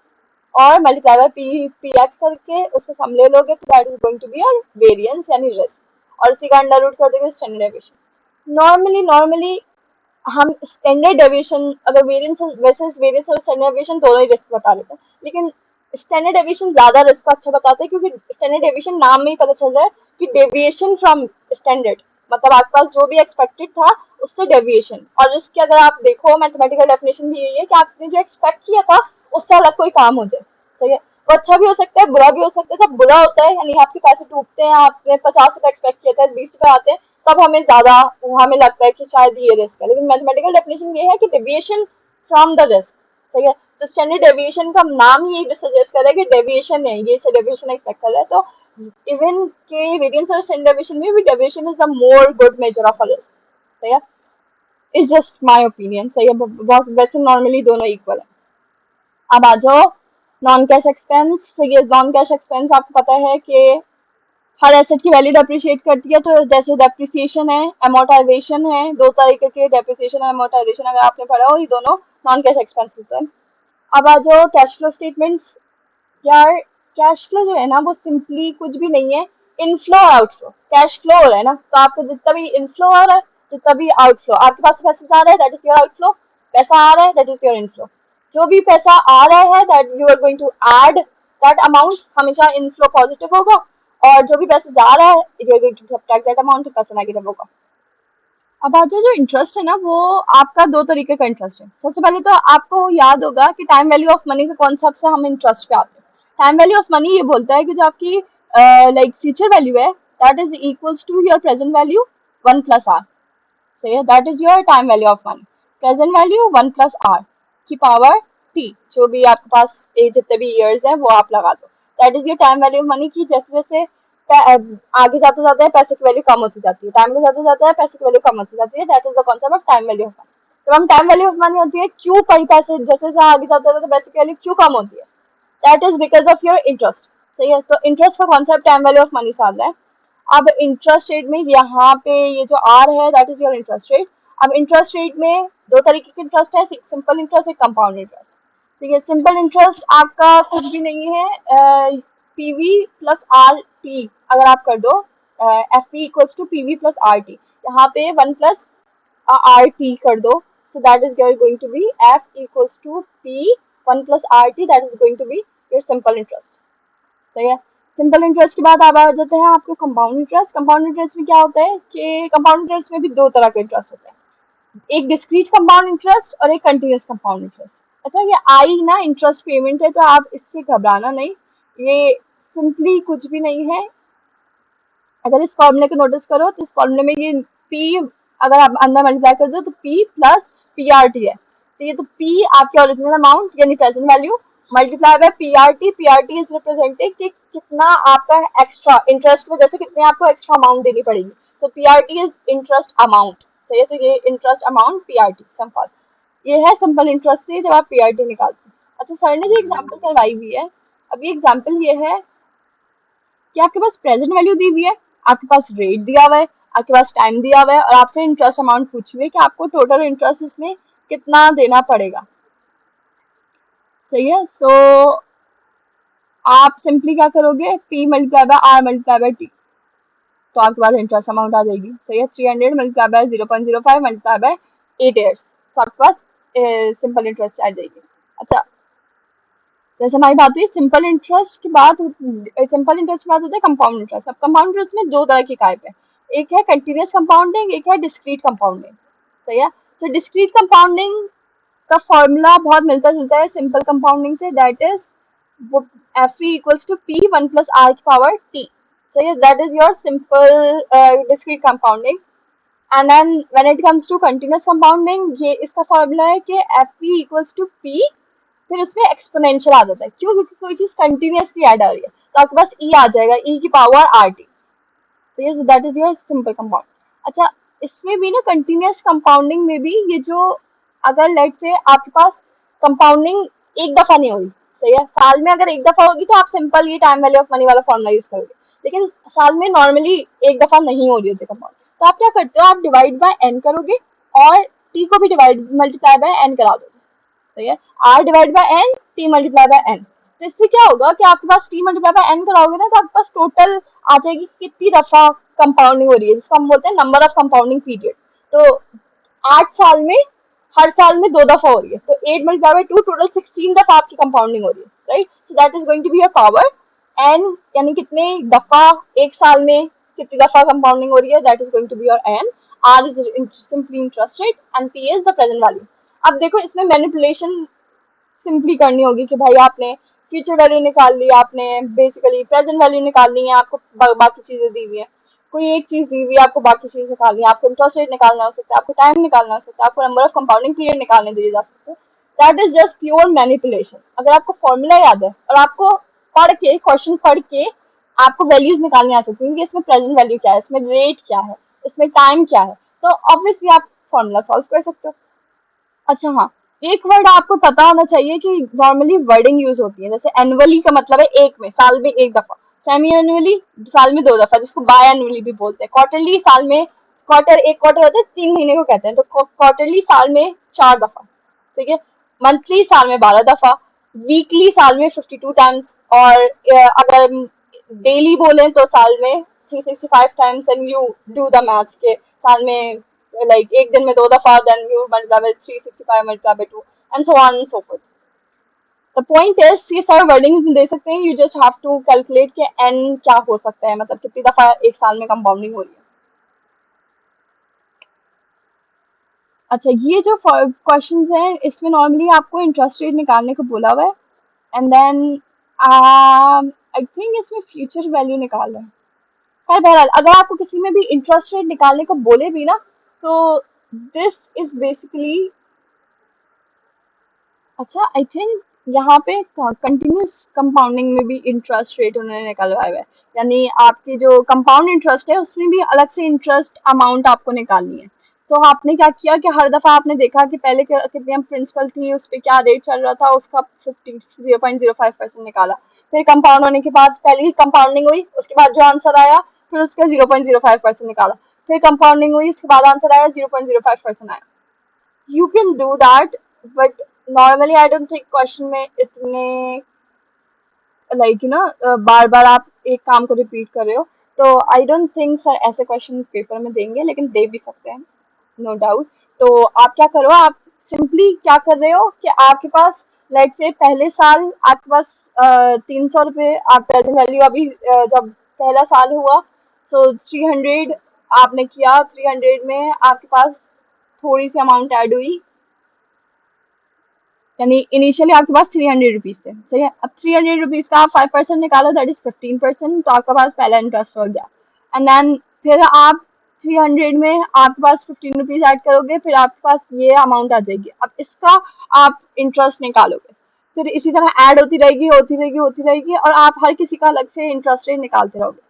और मल्टीप्लाई बाय पी एक्स करके उसका सम ले लोगे, तो that is going to be your variance यानी रिस्क, और इसी का अंडर रूट कर दोगे स्टैंडर्ड डेविएशन। नॉर्मली हम स्टैंडर्ड डेविएशन अगर वेरिएंस, वैसे वेरिएंस और स्टैंडर्ड डेविएशन दोनों ही रिस्क बता देते हैं, लेकिन स्टैंडर्ड डेविएशन ज्यादा रिस्क अच्छा बताते हैं क्योंकि स्टैंडर्ड डेविएशन नाम में ही पता चल रहा है कि डेविएशन फ्रॉम स्टैंडर्ड, मतलब आपके पास जो भी एक्सपेक्टेड था उससे डेविएशन, और रिस्क की अगर आप देखो मैथमेटिकल डेफिनेशन भी यही है कि आपने जो एक्सपेक्ट किया था उससे अलग कोई काम हो जाए, सही है। वो अच्छा भी हो सकता है बुरा भी हो सकता है, जब बुरा होता है यानी आपके पैसे टूटते हैं, आपने 50 रुपए एक्सपेक्ट किया था 20 रुपए आते हैं, तब हमें ज्यादा, हमें लगता है कि शायद ये रिस्क है, लेकिन मैथमेटिकल डेफिनेशन ये है कि डेविएशन फ्रॉम द रिस्क, सही है। तो स्टैंडर्ड डेविएशन का नाम ही यही सजेस्ट कर रहा है कि डेविएशन है, ये से डेविएशन एक्सपेक्ट कर रहा है, तो इवन के वेरिएंस और स्टैंडर्ड डेविएशन में भी deviation is the more good measure of a risk, सही है। इट्स जस्ट माय ओपिनियन, सही है, बहुत वैसे नॉर्मली दोनों इक्वल है। अब आ जाओ नॉन कैश एक्सपेंस। ये नॉन कैश एक्सपेंस आपको पता है कि हर एसेट की वैल्यू डेप्रिशिएट करती है, तो जैसे डेप्रिसिएशन है, अमोर्टाइजेशन है, दो तरीके के डेप्रिसिएशन और अमोर्टाइजेशन अगर आपने पढ़ा हो, ये दोनों नॉन कैश एक्सपेंसेस है। अब आ जाओ कैश फ्लो स्टेटमेंट्स। यार कैश फ्लो जो है ना वो सिंपली कुछ भी नहीं है, इनफ्लो और आउटफ्लो, कैश फ्लो हो रहा है ना, तो आपको जितना भी इनफ्लो आ रहा है, जितना भी आउटफ्लो आपके पास पैसे जा रहा है दैट इज योर आउटफ्लो, पैसा आ रहा है दैट इज योर इनफ्लो। जो भी पैसा आ रहा है that you are going to add that amount, हमेशा इनफ्लो पॉजिटिव होगा, और जो भी पैसे जा रहा है you are going to subtract that amount, तो पैसा नेगेटिव होगा। अब आज जो इंटरेस्ट है ना वो आपका दो तरीके का इंटरेस्ट है। सबसे पहले तो आपको याद होगा कि टाइम वैल्यू ऑफ मनी के कॉन्सेप्ट से हम इंटरेस्ट पे आते हैं। टाइम वैल्यू ऑफ मनी ये बोलता है कि जो आपकी लाइक फ्यूचर वैल्यू है that is equals to your present value 1 + r, सही है, that is your time value of money. Present value 1 + r की पावर t, जो भी आपके पास जितने भी ईयर्स है वो आप लगा दो, that is your time value of money की जैसे जैसे आगे जाते जाते हैं पैसे की वैल्यू कम होती जाती है, टाइम के जाते जाते हैं पैसे की वैल्यू कम होती जाती है, that is the concept of time value of money. जब हम टाइम वैल्यू ऑफ मनी होती है क्यों कई पैसे जैसे जैसे आगे जाते हैं तो पैसे की वैल्यू क्यों कम होती है, that is because of your interest, सही है। तो इंटरेस्ट का concept time value of money से आता है। अब इंटरेस्ट रेट में यहाँ पे ये जो आर है that is your interest rate. अब इंटरेस्ट रेट में दो तरीके के इंटरेस्ट है, सिंपल इंटरेस्ट, एक कंपाउंड इंटरेस्ट, ठीक है। सिंपल इंटरेस्ट आपका कुछ भी नहीं है, पीवी प्लस आर टी अगर आप कर दो, f p equals to PV plus r t, यहाँ पे 1 + आर टी कर दो, so that is going to be f equals to p 1 + rt, that is going to be your simple interest, सही है। सिंपल इंटरेस्ट के बाद आप आ जाते हैं आपको कंपाउंड इंटरेस्ट। कंपाउंड इंटरेस्ट में क्या होता है कि कंपाउंड इंटरेस्ट में भी दो तरह का इंटरेस्ट होता है, एक डिस्क्रीट कंपाउंड इंटरेस्ट और एक कंटिन्यूस कंपाउंड इंटरेस्ट। अच्छा ये आई ना इंटरेस्ट पेमेंट है, तो आप इससे घबराना नहीं, ये सिंपली कुछ भी नहीं है। अगर इस फॉर्मूले को नोटिस करो तो इस फॉर्मूले में ये पी अगर आप अंदर मल्टीप्लाई कर दो तो P plus P R T है, तो ये तो पी आपके ओरिजिनल अमाउंट यानी present value multiply by P R T is representing कि कितना आपका एक्स्ट्रा इंटरेस्ट में जैसे कितने आपको एक्स्ट्रा अमाउंट देनी पड़ेगी, तो P R T is interest amount, सही है। तो ये interest amount P R T simple, ये है सिंपल इंटरेस्ट से जब आप पी आर टी निकालते हैं। अच्छा सर ने जो एग्जाम्पल करवाई हुई है, अब ये एग्जाम्पल ये है कि आपके पास प्रेजेंट वैल्यू दी हुई है, आपके पास रेट दिया हुआ है, आपके पास टाइम दिया हुआ है, और आपसे इंटरेस्ट अमाउंट पूछी हुई है कि आपको टोटल इंटरेस्ट इसमें कितना देना पड़ेगा, सही है। सो आप सिंपली क्या करोगे, p multiply by r multiply by t, तो आपके पास इंटरेस्ट अमाउंट आ जाएगी, सही है। 300 multiply by 0.05 multiply by 8 years, तो आपके पास सिंपल इंटरेस्ट आ जाएगी। अच्छा जैसे हमारी बात हुई सिंपल इंटरेस्ट की बात, सिंपल इंटरेस्ट की बात होता है कंपाउंड इंटरेस्ट। अब कंपाउंड इंटरेस्ट में दो तरह की टाइप है, एक है कंटिन्यूस कंपाउंडिंग, एक है डिस्क्रीट कंपाउंडिंग, सही है। तो डिस्क्रीट कंपाउंडिंग का फॉर्मूला बहुत मिलता जुलता है सिंपल कंपाउंडिंग से, that is f equals to p 1 + r की पावर t, सही है, that is your simple discrete compounding. And then when it comes to continuous compounding, ये इसका फॉर्मूला है कि एफ इक्वल्स टू पी, फिर उसमें एक्सपोनेंशियल आ जाता है, क्यों, क्योंकि कोई चीज कंटिन्यूसली ऐड आ रही है, तो आपके पास ई आ जाएगा, ई की पावर आर टी, तो ये that is your simple compound. अच्छा इसमें भी ना कंटिन्यूस कंपाउंडिंग में भी ये जो अगर लेट से आपके पास कंपाउंडिंग एक दफा नहीं हुई, सही है। साल में अगर एक दफा होगी तो आप सिंपल ये टाइम वैल्यू ऑफ मनी वाला फॉर्मूला यूज करोगे, लेकिन साल में नॉर्मली एक दफा नहीं हो रही होती कंपाउंड, तो आप क्या करते हो, आप डिवाइड बाय एन करोगे और टी को भी डिवाइड मल्टीप्लाई बाय एन करा दोगे। सही है, r divide by n, t multiply by n. तो इससे क्या होगा कि आपके पास टी मल्टीप्लाई बाय एन कराओगे ना, तो आपके पास टोटल आ जाएगी कितनी दफा कंपाउंडिंग हो रही है, जिसको हम बोलते हैं नंबर ऑफ कंपाउंडिंग पीरियड। तो 8 साल में हर साल में 2 दफा हो रही है, तो 8 × 2 टोटल 16 दफा आपकी कंपाउंडिंग हो रही है, right. So that is going to be your power. N यानी कितने दफा एक साल में कितनी दफा कंपाउंडिंग हो रही है, that is going to be your N. R is simply interest rate and P is the present value. अब देखो इसमें मैनिपुलेशन सिंपली करनी होगी कि भाई आपने फ्यूचर वैल्यू निकाल ली, आपने बेसिकली प्रेजेंट वैल्यू निकालनी है, आपको बाकी चीजें दी हुई है, कोई एक चीज दी हुई है, आपको बाकी चीज निकालनी है, आपको इंटरेस्ट रेट निकालना हो सकता है, आपको टाइम निकालना हो सकता है, आपको नंबर ऑफ कंपाउंडिंग पीरियड निकालने दिए जा सकते हैं। That is just pure manipulation. अगर आपको फॉर्मूला याद है और आपको पढ़ के क्वेश्चन पढ़ के आपको वैल्यूज निकालनी आ सकती है कि इसमें प्रेजेंट वैल्यू क्या है, इसमें रेट क्या है, इसमें टाइम क्या है, तो ऑब्वियसली आप फॉर्मूला सॉल्व कर सकते हो। अच्छा हाँ, एक वर्ड आपको पता होना चाहिए कि नॉर्मली वर्डिंग यूज होती है, जैसे एनुअली का मतलब है एक में, साल में एक दफा। सेमी एनुअली साल में 2 दफा, जिसको बाय एनुअली भी बोलते हैं। क्वार्टरली साल में, क्वार्टर एक क्वार्टर होता है 3 महीने को कहते हैं, तो क्वार्टरली साल में 4 दफा। ठीक है, मंथली साल में 12 दफा, वीकली साल में 52 टाइम्स, और अगर डेली बोले तो साल में 365 times. And you do the maths के साल में लाइक एक दिन में 2 दफा, then you multiply by 365 multiply by 2 and so on and so forth. The point is ये सारे वर्डिंग दे सकते हैं, you just have to calculate कि एन क्या हो सकता है, मतलब कितनी दफा एक साल में कंपाउंडिंग हो रही है। अच्छा, ये जो क्वेश्चंस हैं इसमें नॉर्मली आपको इंटरेस्ट रेट निकालने को बोला हुआ है, एंड देन आई थिंक इसमें फ्यूचर वैल्यू निकाल रहे हैं। खैर बहरहाल, अगर आपको किसी में भी इंटरेस्ट रेट निकालने को बोले भी ना, सो दिस इज बेसिकली, अच्छा आई थिंक यहाँ पे कंटिन्यूस कंपाउंडिंग में भी इंटरेस्ट रेट उन्होंने निकलवाया हुआ है, यानी आपकी जो कंपाउंड इंटरेस्ट है उसमें भी अलग से इंटरेस्ट अमाउंट आपको निकालनी है। तो आपने क्या किया कि हर दफा आपने देखा कि पहले कितनी प्रिंसिपल थी, उस पर क्या रेट चल रहा था, उसका 0.05% निकाला। फिर कंपाउंड होने के बाद पहले ही कंपाउंडिंग हुई, उसके बाद जो आंसर आया फिर उसका 0.05% निकाला, फिर कंपाउंडिंग हुई, उसके बाद आंसर आया 0.05% आया। You can do that, but normally I don't think question में इतने लाइक बार बार आप एक काम को रिपीट कर रहे हो, तो आई डोंट थिंक सर ऐसे क्वेश्चन पेपर में देंगे, लेकिन दे भी सकते हैं, नो डाउट। तो आप क्या करो, आप सिंपली क्या कर रहे हो कि आपके पास लाइक से पहले साल आपके पास 300 रुपये, आप प्रेजेंट वैल्यू अभी जब पहला साल हुआ, सो 300 आपने किया, 300 में आपके पास थोड़ी सी अमाउंट ऐड हुई, यानी इनिशियली आपके पास 300 रुपीज थे। सही है, अब 300 रुपीज का आप 5% निकालो, दैट इज 15%, तो आपके पास पहला इंटरेस्ट हो गया। एंड देन फिर आप 300 में आपके पास 15 रुपीज ऐड करोगे, फिर आपके पास ये अमाउंट आ जाएगी। अब इसका आप इंटरेस्ट निकालोगे, फिर इसी तरह ऐड होती रहेगी, होती रहेगी, होती रहेगी, और आप हर किसी का अलग से इंटरेस्ट रेट निकालते रहोगे।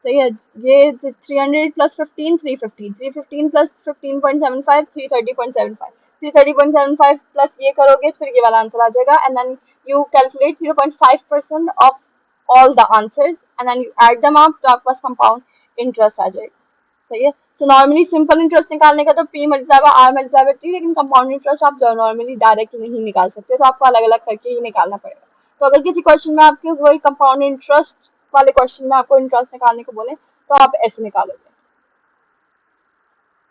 सही है, ये 300 प्लस 15 350, 315 प्लस 15.75 330.75, 330.75 प्लस ये करोगे फिर ये वाला आंसर आ जाएगा। And then you calculate 0.5% of all the answers and then you add them up, तो आपके पास कंपाउंड इंटरेस्ट आ जाएगा। सही है, सो नॉर्मली सिंपल इंटरेस्ट निकालने का तो P multiply by R multiply by T, लेकिन कंपाउंड इंटरेस्ट आप जो नॉर्मली डायरेक्ट नहीं निकाल सकते, तो आपको अलग अलग करके ही निकालना पड़ेगा। तो अगर किसी क्वेश्चन में आपके वही कंपाउंड इंटरेस्ट वाले क्वेश्चन में आपको इंटरेस्ट निकालने को बोले, तो आप ऐसे निकालोगे।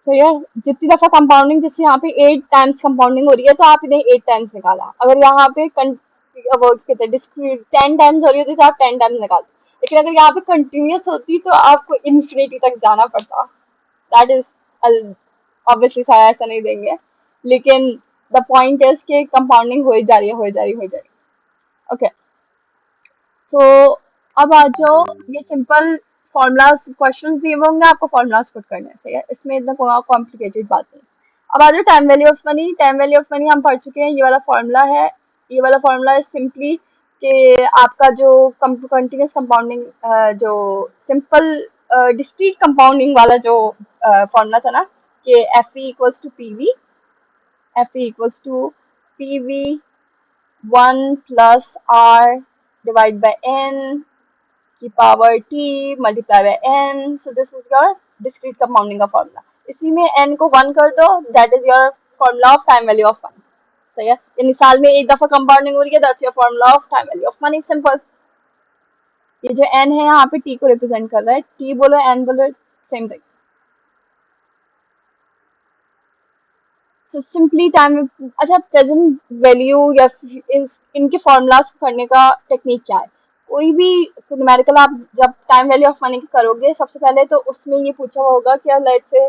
तो यार जितनी दफा कंपाउंडिंग, जैसे यहाँ पे 8 टाइम्स कंपाउंडिंग हो रही है, तो आप इन्हें 8 टाइम्स निकाला। अगर यहाँ पे वो कहते हैं डिस्क्रीट 10 टाइम्स हो रही होती तो आप 10 टाइम्स निकालते, लेकिन अगर यहाँ पे कंटिन्यूस होती तो आपको इन्फिनिटी तक जाना पड़ता। दैट इज ऑब्वियसली सारा ऐसा नहीं देंगे, लेकिन द पॉइंट इज कि कंपाउंडिंग हो ही जा रही है, हो ही जा रही, हो ही जा रही। ओके, तो अब आ जाओ, ये सिंपल फॉर्मूलाज क्वेश्चन दिए हुए होंगे, आपको फॉर्मूलाज पुट करने हैं। सही है, इसमें इतना कोई कॉम्प्लिकेटेड बात नहीं। अब आ जाओ time value of money. Time value of money हम पढ़ चुके हैं, ये वाला फॉर्मूला है। ये वाला फॉर्मूला इज सिंपली कि आपका जो कंटिन्यूस कंपाउंडिंग, जो सिंपल डिस्क्रीट कंपाउंडिंग वाला जो फॉर्मूला था ना, कि F E equals to P V, F E equals to P V 1 plus r divided by n की power t multiply by n. So this is your discrete compounding का formula. इसी में n को 1 कर दो, that is your formula of time value of money. सही है, यानी साल में एक दफा कंपाउंडिंग हो रही है, that's your formula of time value of money. Simple. ये जो n है यहाँ पे t को रिप्रेजेंट कर रहा है, t बोलो n बोलो सेम थिंग. तो सिंपली टाइम. अच्छा, प्रेजेंट वैल्यू या इनके फॉर्मूलाज करने का टेक्निक क्या है? कोई भी न्यूमेरिकल आप जब टाइम वैल्यू ऑफ मनी करोगे, सबसे पहले तो उसमें ये पूछा होगा कि लेट्स से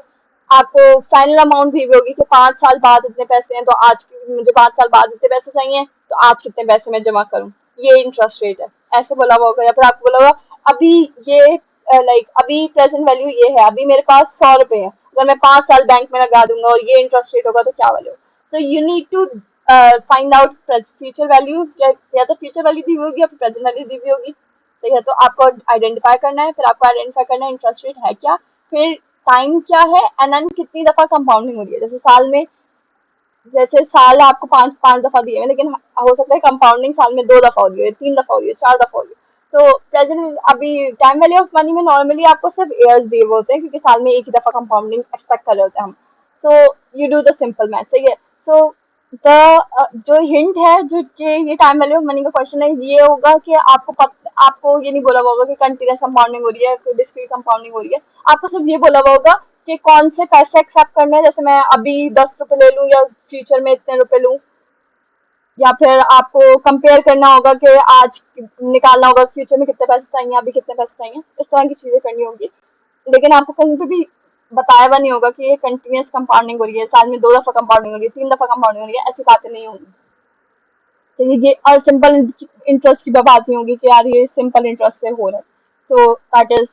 आपको फाइनल अमाउंट दी होगी कि 5 साल बाद इतने पैसे हैं, तो आज मुझे 5 साल बाद इतने पैसे चाहिए, तो आज कितने पैसे मैं जमा करूँ, ये इंटरेस्ट रेट है, ऐसे बोला होगा. या फिर आपको बोला होगा अभी ये अभी प्रेजेंट वैल्यू ये है, अभी मेरे पास 100 रुपए है, अगर मैं 5 साल बैंक में लगा दूंगा और ये इंटरेस्ट रेट होगा तो क्या value. So you need to find out future value, या तो फ्यूचर वैल्यू दी होगी या प्रेजेंट वैल्यू दी हुई होगी. सही है, तो आपको आइडेंटिफाई करना है, फिर आपको आइडेंटिफाई करना है इंटरेस्ट रेट है क्या, फिर टाइम क्या है, एंड देन कितनी दफा कंपाउंडिंग हो रही है. जैसे साल में, जैसे साल आपको पांच पांच दफा दिए हैं, लेकिन हो सकता है कंपाउंडिंग साल में 2 दफा हो रही है, 3 दफा हो रही है, 4 दफा हो रही है. सो प्रेजेंट अभी टाइम वैल्यू ऑफ मनी में नॉर्मली आपको सिर्फ ईयर्स दिए हुए होते हैं, क्योंकि साल में एक ही दफा कंपाउंडिंग एक्सपेक्ट कर रहे होते हैं हम. So you do the simple math. सही है. सो जो हिंट है, जो कि ये टाइम वैल्यू ऑफ मनी का क्वेश्चन है, ये होगा कि आपको ये नहीं बोला हुआ होगा कि कंटिन्यूस कंपाउंडिंग हो रही है, कोई डिस्क्रीट कंपाउंडिंग हो रही है. आपको सिर्फ ये बोला हुआ होगा कि कौन से पैसे एक्सेप्ट करने हैं, जैसे मैं अभी 10 रुपए ले लूँ या फ्यूचर में इतने रुपए लूँ, या फिर आपको कंपेयर करना होगा कि आज निकालना होगा फ्यूचर में कितने पैसे चाहिए, अभी कितने पैसे चाहिए, इस तरह की चीजें करनी होगी. लेकिन आपको कहीं पे भी बताया हुआ नहीं होगा कि ये कंटिन्यूस कंपाउंडिंग हो रही है, साल में 2 दफा कंपाउंडिंग हो रही है, 3 दफा कंपाउंडिंग हो रही है, ऐसी बातें नहीं होंगी. तो ये और सिंपल इंटरेस्ट की बात नहीं होगी कि यार ये सिंपल इंटरेस्ट से हो रहा है. सो दैट इज,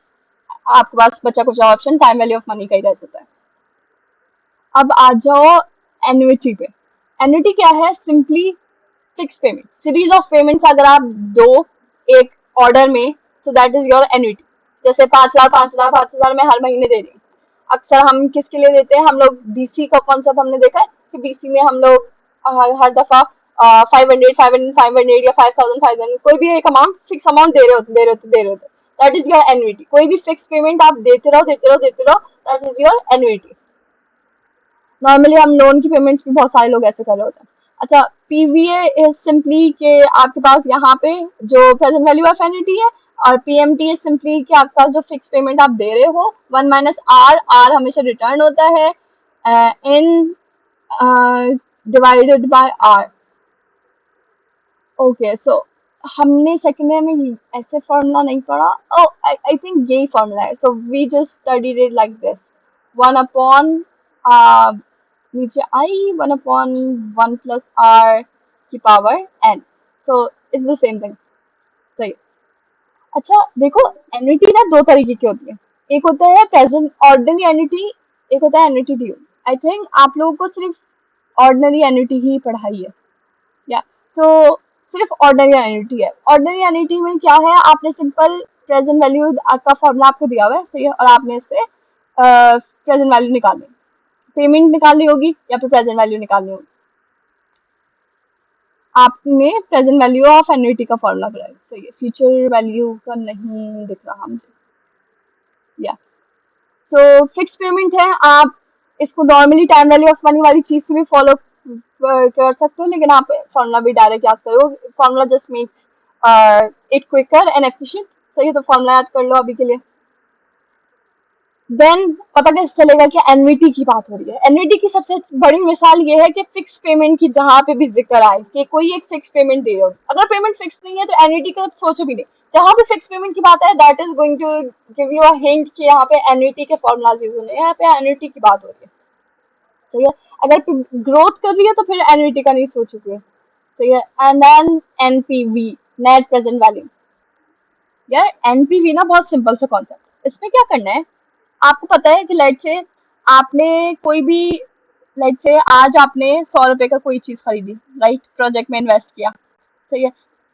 आपके पास बचा कुछ option time value of money का ही रह जाता है. अब आ जाओ एन्युटी पे. एन्युटी क्या है? Simply fix payment, series of payments अगर आप दो एक ऑर्डर में, तो दैट इज योर एन्युटी. जैसे 5,000 5,000 5,000 मैं हर महीने दे रही हूँ. अक्सर हम किसके लिए देते हैं? हम लोग बीसी का कॉन्सेप्ट हमने देखा है कि बीसी में हम लोग हर दफा 500 500 500 या 5,500 कोई भी एक अमाउंट, फिक्स अमाउंट दे रहे होते. That is your annuity. कोई भी फिक्स पेमेंट आप देते रहो देते रहो देते रहो, that is your annuity. Normally हम लोन की पेमेंट्स भी बहुत सारे लोग ऐसे कर रहे होते हैं. अच्छा, पीवीए इज सिंपली कि आपके पास यहाँ पे जो प्रेजेंट वैल्यू ऑफ एन्युटी है, और पीएमटी इज सिंपली कि आपके पास जो फिक्स पेमेंट आप दे रहे हो, 1 माइनस आर, आर हमेशा रिटर्न होता है इन divided by R. Okay, so हमने सेकेंड ईयर में ऐसे फॉर्मूला नहीं पढ़ा. ओ आई थिंक यही फॉर्मूला है. So we just studied it like this, 1 upon नीचे आई 1 अपॉन 1 प्लस आर की power N. So it's the same thing. सही. अच्छा देखो, एन्युटी ना दो तरीके की होती है. एक होता है प्रेजेंट ऑर्डिनरी एन्युटी, एक होता है एन्युटी ड्यू. आई थिंक आप लोगों को सिर्फ ऑर्डिनरी एन्युटी ही पढ़ाई है. या सो सिर्फ ऑर्डिनरी एन्युटी है. ऑर्डिनरी एन्युटी में क्या है? आपने सिंपल प्रेजेंट वैल्यू का फॉर्मूला आपको दिया हुआ है, सही है, और आपने इससे प्रेजेंट वैल्यू निकालनी, पेमेंट निकालनी होगी या फिर प्रेजेंट वैल्यू निकालनी होगी. आपने प्रेजेंट वैल्यू ऑफ एन्युटी का फॉर्मूला बनाया, सही है. फ्यूचर वैल्यू का नहीं दिख रहा मुझे. या सो फिक्स पेमेंट है. आप इसको normally time value of money वाली चीज से भी फॉलो कर सकते हो, लेकिन आप फॉर्मूला भी डायरेक्ट याद करो. Formula just makes it quicker and efficient. सही है, तो फॉर्मूला याद कर लो अभी के लिए. देन पता कैसे चलेगा कि एन्युटी की बात हो रही है? एन्युटी की सबसे बड़ी मिसाल ये है कि फिक्स पेमेंट की जहां पे भी जिक्र आए कि कोई एक फिक्स पेमेंट दे रहे हो, अगर पेमेंट फिक्स नहीं है तो एन्युटी का सोचो भी नहीं. जहां भी फिक्स पेमेंट की बात है, that is going to give you a hint कि यहाँ पे एन्युटी के फॉर्मूलाज यूज होने, यहाँ पे एन्युटी की बात हो रही है. सही है. अगर ग्रोथ कर रही है तो फिर एन्युटी का नहीं सोचोगे. सही है. And then NPV, net present value. यार एनपीवी ना बहुत सिंपल सा कॉन्सेप्ट. इसमें क्या करना है? आपको पता है कि लेट से आपने कोई भी, लेट से आज आपने 100 रुपए का कोई चीज खरीदी, राइट, प्रोजेक्ट में इन्वेस्ट किया. सही है.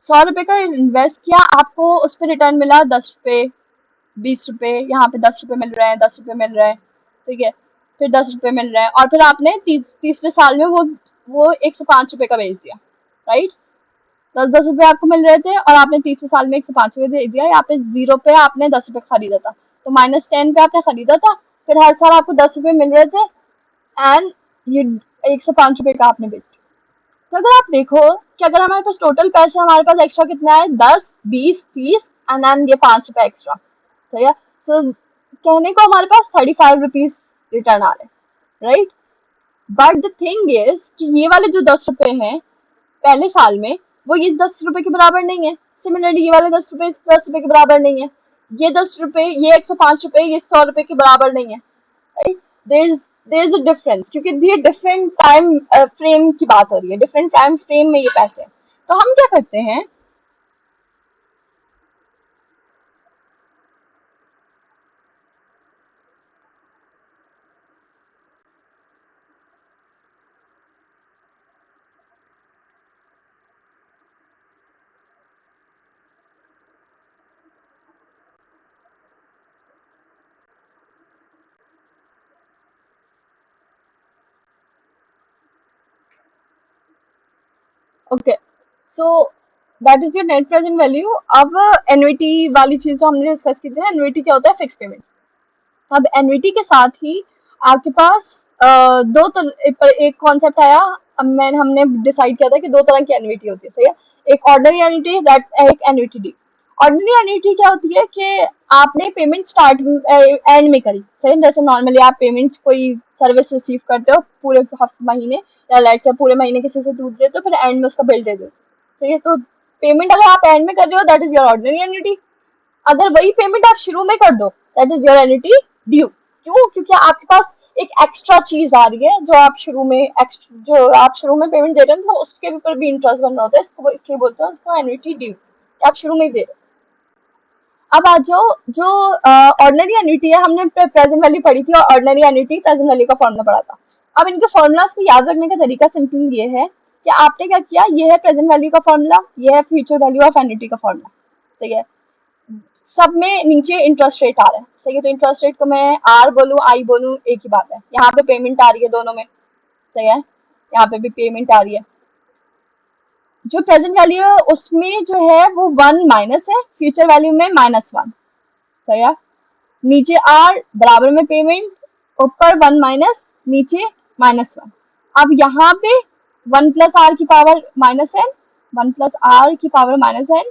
100 रुपए का इन्वेस्ट किया, आपको उस पर रिटर्न मिला 10 रुपए, 20 रुपए, यहाँ पे 10 रुपए मिल रहे हैं, 10 रुपए मिल रहे हैं. ठीक है. फिर 10 रुपए मिल रहे हैं, और फिर आपने तीसरे साल में वो 105 रुपए का बेच दिया, राइट. 10-10 रुपए आपको मिल रहे थे और आपने तीसरे साल में 105 रुपए दे दिया। यहाँ पे 0 पे आपने 10 रुपए खरीदा था, तो -10 पे आपने खरीदा था, फिर हर साल आपको 10 रुपए मिल रहे थे एंड ये 105 रुपए का आपने बेच दिया। तो अगर आप देखो कि अगर हमारे पास टोटल पैसे हमारे पास एक्स्ट्रा कितना है, 10, 20, 30 एंड देन ये 5 रुपए एक्स्ट्रा, सही है। सो कहने को हमारे पास 35 रुपीज रिटर्न आ रहे हैं, right. But the thing is कि ये वाले जो 10 रुपए हैं पहले साल में, वो इस 10 रुपए के बराबर नहीं है। सिमिलरली ये वाले 10 रुपए इस 10 रुपए के बराबर नहीं है। ये 10 रुपए, ये 105 रुपए, ये 100 रुपए के बराबर नहीं है, right. There is a difference, क्योंकि ये डिफरेंट टाइम फ्रेम की बात हो रही है, डिफरेंट टाइम फ्रेम में ये पैसे। तो हम क्या करते हैं, okay, so that is your net present value. अब एन्युटी वाली चीज जो हमने डिस्कस की थी, एन्युटी क्या होता है, फिक्स पेमेंट। अब एन्युटी के साथ ही आपके पास दो एक कॉन्सेप्ट आया। अब मैंने हमने डिसाइड किया था कि दो तरह की एन्युटी होती है, सही है। एक ऑर्डिनरी एन्युटी, दैट एक एन्युटी डी। ऑर्डिनरी एन्युटी क्या होती है कि आपने पेमेंट स्टार्ट एंड में करी, सही है। जैसे नॉर्मली आप पेमेंट कोई सर्विस रिसीव करते हो पूरे महीने, या लाइट से पूरे महीने किसी से दूध लेते हो, फिर एंड में उसका बिल दे दो, सही है। तो पेमेंट अगर आप एंड में कर रहे हो, that is your ordinary annuity. अगर वही पेमेंट आप शुरू में कर दो, that is your annuity due. क्यों? क्योंकि आपके पास एक एक्स्ट्रा चीज आ रही है जो आप शुरू में पेमेंट दे रहे हैं, तो उसके ऊपर भी इंटरेस्ट बन रहा होता है, इसको इसलिए बोलते हैं उसको एन्युटी ड्यू, आप शुरू में ही दे रहे हो। अब आ जाओ जो ऑर्डिनरी एन्युटी है, हमने प्रेजेंट वैल्यू पढ़ी थी और ऑर्डिनरी एन्युटी प्रेजेंट वैल्यू का फॉर्मूला पढ़ा था। अब इनके फॉर्मूलाज को याद रखने का तरीका सिंपल ये है कि आपने क्या किया, ये है प्रेजेंट वैल्यू का फॉर्मूला, ये है फ्यूचर वैल्यू ऑफ एन्युटी का फॉर्मूला, सही है। सब में नीचे इंटरेस्ट रेट आ रहा है, सही है। तो इंटरेस्ट रेट को मैं आर बोलूँ, आई बोलूँ, एक ही बात है। यहाँ पे पेमेंट आ रही है दोनों में, सही है। यहाँ पे भी पेमेंट आ रही है। जो प्रेजेंट वैल्यू है उसमें जो है वो 1 माइनस है, फ्यूचर वैल्यू में -1, सही है। नीचे आर बराबर में पेमेंट, ऊपर 1 माइनस, नीचे -1। अब यहाँ पे 1 प्लस आर की पावर -n, 1 प्लस आर की पावर -n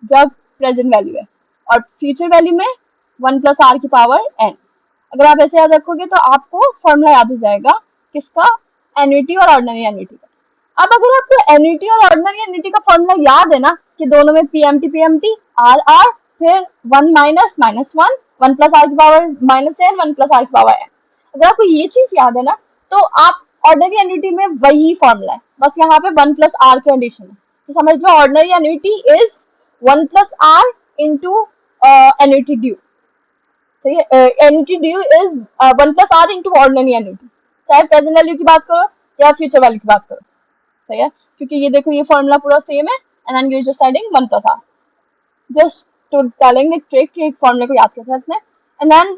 जब प्रेजेंट वैल्यू है, और फ्यूचर वैल्यू में 1 प्लस आर की पावर n। अगर आप ऐसे याद रखोगे तो आपको फॉर्मूला याद हो जाएगा किसका, एन्युटी और ऑर्डिनरी एन्युटी का। अब अगर आपको एन्युटी और ऑर्डिनरी एन्युटी का फॉर्मूला याद है ना, कि दोनों में पीएमटी आर आर, फिर 1 माइनस -1, 1 प्लस आर की पावर -n, 1 प्लस आर की पावर n। अगर आपको ये चीज याद है ना, तो आप ऑर्डिनरी एन्युटी में वही फॉर्मूला है, बस यहाँ पे 1 प्लस आर के एडिशन है। तो समझ लो ordinary annuity is 1 plus R into annuity due, सही है। Annuity due is 1 plus R into ordinary annuity, चाहे प्रेजेंट वैल्यू की बात करो या फ्यूचर वैल्यू की बात करो, सही है। क्योंकि ये देखो ये फॉर्मूला पूरा सेम है, and then you just adding 1 plus R, just to telling the trick कि फॉर्मूले को याद कैसे रखना है। And then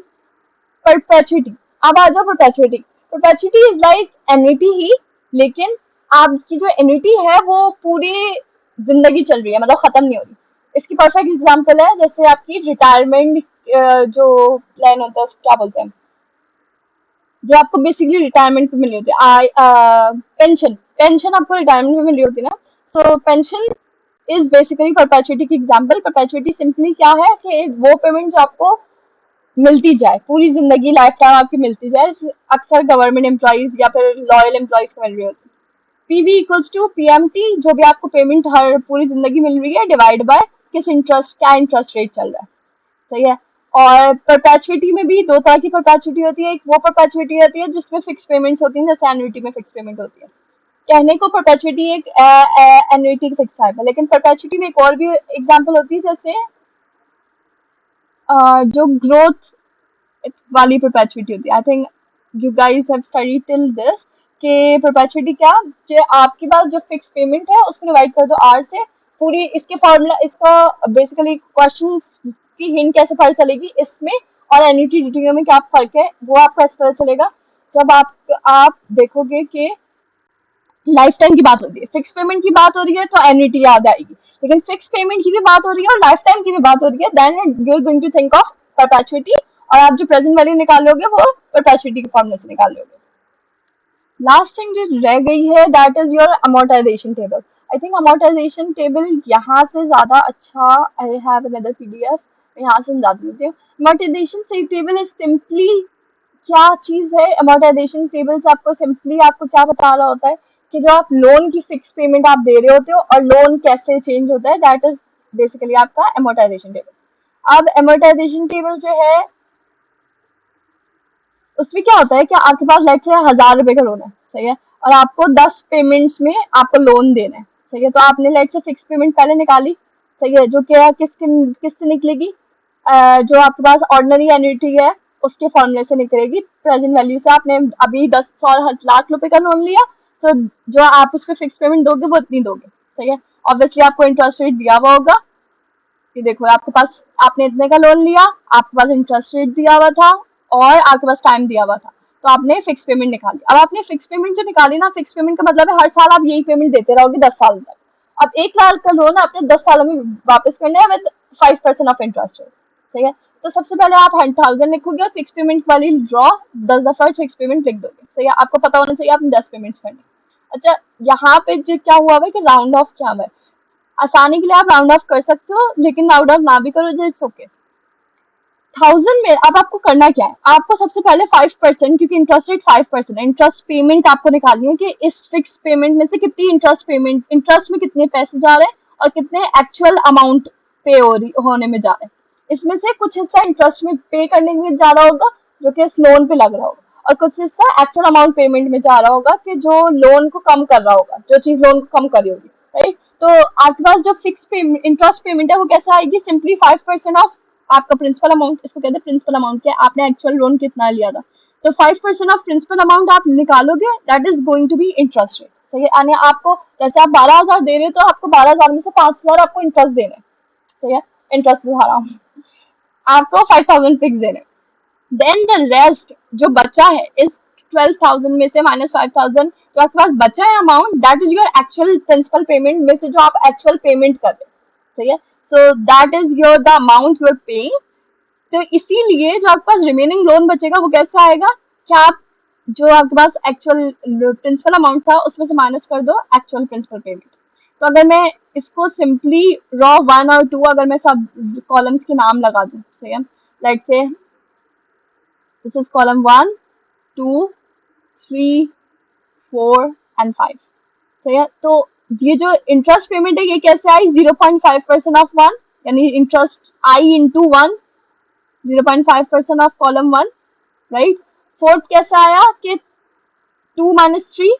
perpetuity. अब आ जाओ perpetuity. Perpetuity is like annuity ही, लेकिन आपकी जो एन्युटी है वो पूरी जिंदगी चल रही है, मतलब खत्म नहीं हो रही। इसकी परफेक्ट एग्जांपल है जैसे आपकी रिटायरमेंट जो प्लान होता है उसको क्या बोलते हैं, जो आपको बेसिकली रिटायरमेंट पे मिली होती है, पेंशन। पेंशन आपको रिटायरमेंट में मिली होती है ना। सो पेंशन इज बेसिकली परपेचुइटी की एग्जांपल। परपेचुइटी सिंपली क्या है कि वो पेमेंट जो आपको मिलती जाए पूरी जिंदगी, लाइफ टाइम आपकी मिलती जाए। अक्सर गवर्नमेंट एम्प्लॉइज या फिर लॉयल एम्प्लॉइज को मिल रही होती है। पीवी इक्वल्स टू पीएमटी, जो भी आपको पेमेंट हर पूरी जिंदगी मिल रही है, डिवाइड बाय किस इंटरेस्ट, क्या इंटरेस्ट रेट चल रहा है, सही है। और परपेचुइटी में भी दो तरह की परपेचुइटी होती है। एक वो परपेचुइटी होती है जिसमें फिक्स पेमेंट्स होती है, जैसे एन्युटी में फिक्स पेमेंट होती है। कहने को परपेचुइटी एक एन्युटी की फिक्स टाइप है, लेकिन परपेचुइटी में एक और भी एग्जांपल होती है, जैसे जो ग्रोथ वाली परपेचुइटी होती है। I think you guys have studied till this कि परपेचुइटी क्या, कि आपके पास जो फिक्स पेमेंट है उसको डिवाइड कर दो आर से। पूरी इसके फॉर्मूला, इसका बेसिकली क्वेश्चंस की हिंट कैसे पता चलेगी इसमें और एन्युटी ड्यूटी में क्या फर्क है, वो आपको ऐसे पता चलेगा जब आप देखोगे कि लाइफ टाइम की बात होती है, फिक्स पेमेंट की बात हो रही है तो एन्युटी याद आएगी, लेकिन फिक्स पेमेंट की भी बात हो रही है और लाइफ टाइम की भी बात हो रही है, then you are going to think of perpetuity, और आप जो प्रेजेंट वैल्यू निकालोगे वो परपेचुइटी के फॉर्मूले से निकालोगे। लास्ट थिंग जो रह गई है that is your amortisation table. I think amortisation table यहाँ से ज्यादा अच्छा, आई हैव अनदर पीडीएफ, यहाँ से ज्यादा देती हूँ। अमोर्टाइजेशन टेबल इज सिंपली क्या चीज है, अमोर्टाइजेशन टेबल से आपको सिंपली आपको क्या बता रहा होता है कि जो आप लोन की फिक्स पेमेंट आप दे रहे होते हो और लोन कैसे चेंज होता है, दैट इज बेसिकली आपका अमोर्टाइजेशन टेबल। अब अमोर्टाइजेशन टेबल जो है उसमें क्या होता है कि आपके पास लेट से 1,000 रुपए का लोन है, सही है, और आपको 10 पेमेंट्स में आपको लोन देना है, सही है, तो आपने लेट से फिक्स पेमेंट पहले निकाली, सही है, जो क्या किससे निकलेगी, जो आपके पास ऑर्डिनरी एन्युटी है उसके फॉर्मूले से निकलेगी, प्रेजेंट वैल्यू से आपने अभी 10 और लाख रुपए का लोन लिया, सो जो आप उस पर फिक्स पेमेंट दोगे वो इतनी दोगे, सही है। ऑब्वियसली आपको इंटरेस्ट रेट दिया हुआ होगा कि देखो आपके पास आपने इतने का लोन लिया, आपके पास इंटरेस्ट रेट दिया हुआ था और आपके पास टाइम दिया हुआ था, तो आपने फिक्स पेमेंट निकाली। अब आपने फिक्स पेमेंट जो निकाली ना, फिक्स पेमेंट का मतलब है हर साल आप यही पेमेंट देते रहोगे 10 साल तक। अब 1 लाख का लोन आपने 10 सालों में वापस करना है विद 5% ऑफ इंटरेस्ट रेट, सही है। तो सबसे पहले आप 100,000 लिखोगे और फिक्स पेमेंट वाली ड्रॉ 10 दफा फिक्स पेमेंट लिख दोगे, सही है, आपको पता होना चाहिए आपने 10 पेमेंट्स करनी। अच्छा, यहाँ पे जो क्या हुआ है कि राउंड ऑफ क्या है, आसानी के लिए आप राउंड ऑफ कर सकते हो, लेकिन राउंड ऑफ ना भी करो तो इट्स ओके। 1,000 में अब आपको करना क्या है, आपको सबसे पहले 5%, क्योंकि इंटरेस्ट रेट 5% है, इंटरेस्ट पेमेंट आपको निकालनी है कि इस फिक्स पेमेंट में से कितनी इंटरेस्ट पेमेंट, इंटरेस्ट में कितने पैसे जा रहे हैं और कितने एक्चुअल अमाउंट पे होने में जा रहे हैं। इसमें से कुछ हिस्सा इंटरेस्ट में पे करने में जा रहा होगा जो कि इस लोन पे लग रहा होगा, और कुछ हिस्सा एक्चुअल अमाउंट पेमेंट में जा रहा होगा कि जो लोन को कम कर रहा होगा, जो चीज लोन को कम करी होगी, राइट। तो आपके पास जो फिक्स पेमेंट इंटरेस्ट पेमेंट है वो कैसे आएगी, सिंपली 5% ऑफ आपका प्रिंसिपल अमाउंट, इसको कहते हैं प्रिंसिपल अमाउंट, क्या आपने एक्चुअल लोन कितना लिया था, तो 5% ऑफ प्रिंसिपल अमाउंट आप निकालोगे, that is going to be interest rate, सही है। यानी आपको जैसे आप 12,000 दे रहे हो तो आपको 12,000 में से 5,000 आपको इंटरेस्ट देना है, सही है, इंटरेस्ट दिखा रहा हूँ, आपको 5,000 फिक्स देने, देन द रेस्ट जो बचा है इस 12,000 में से -5,000 जो आपके पास बचा है amount, that is your actual principal payment में से जो आप एक्चुअल पेमेंट कर रहे हैं, सही है। So that is your the amount you are paying. तो इसीलिए जो आपके पास रिमेनिंग लोन बचेगा वो कैसे आएगा, क्या आप जो आपके पास एक्चुअल प्रिंसिपल अमाउंट था उसमें से माइनस कर दो एक्चुअल प्रिंसिपल पेमेंट। तो अगर मैं इसको सिंपली रॉ 1 और 2 अगर मैं सब कॉलम्स के नाम लगा दूं, सही है, लाइक से दिस इज कॉलम 1, 2, 3, 4 एंड 5, सही है। तो ये जो इंटरेस्ट पेमेंट है ये कैसे आई, 0.5% ऑफ 1, यानी interest I into 1, 0.5% of column 1, right. Fourth कैसा आया कि 2 - 3,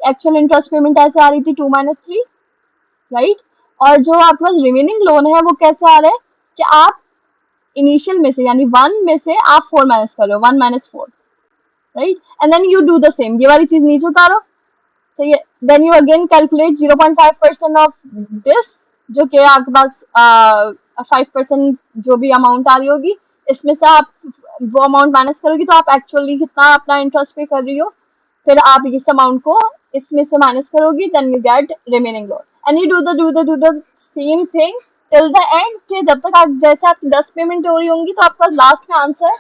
एक्चुअल इंटरेस्ट पेमेंट ऐसे आ रही थी 2 - 3, राइट। और जो आपके पास रिमेनिंग लोन है वो कैसे आ रहा है कि आप इनिशियल में से यानी 1 में से आप 4 माइनस कर रहे हो, 1 - 4, right, and then you do the same, ये वाली चीज नीचे उतारो, सही है, then you again calculate 0.5% of this, जो कि आपके पास 5% जो भी अमाउंट आ रही होगी, इसमें से आप वो अमाउंट माइनस करोगी तो आप एक्चुअली कितना अपना इंटरेस्ट पे कर रही हो, फिर आप इस अमाउंट को इसमें से माइनस करोगी, then you get remaining loan, and you do the same thing till the end, कि जब तक आप जैसे आपकी 10 पेमेंट हो रही होंगी तो आपका लास्ट में आंसर,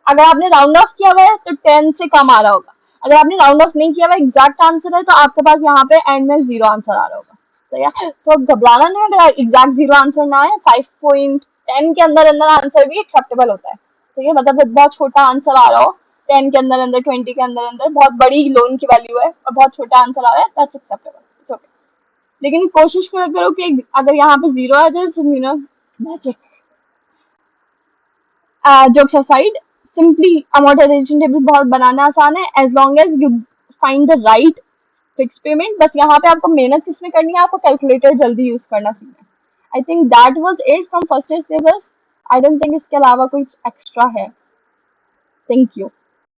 अगर आपने राउंड ऑफ किया हुआ है तो 10 से कम आ रहा होगा, अगर आपने राउंड ऑफ नहीं किया हुआ एग्जैक्ट आंसर है तो आपके पास यहाँ पे एंड में 0 आंसर आ रहा होगा, सही है। तो घबराना नहीं अगर एग्जैक्ट 0 आंसर ना आए, 5.10 के अंदर अंदर आंसर भी एक्सेप्टेबल होता है, ठीक है, मतलब बहुत छोटा आंसर आ रहा हो 10 के अंदर अंदर, 20 के अंदर अंदर, बहुत बड़ी लोन की वैल्यू है और बहुत छोटा आंसर आ रहा है, दैट्स एक्सेप्टेबल, इट्स ओके। लेकिन कोशिश करो कि अगर यहाँ पे 0 आ जाए, you know, magic. Jokes aside, simply amortization table बहुत बनाना आसान है as long as you find the right fix payment, बस यहाँ पे आपको मेहनत किसमें करनी है, आपको कैलकुलेटर जल्दी यूज करना सीखना है। I think that was it from first year syllabus, I don't think इसके अलावा कुछ एक्स्ट्रा है। Thank you.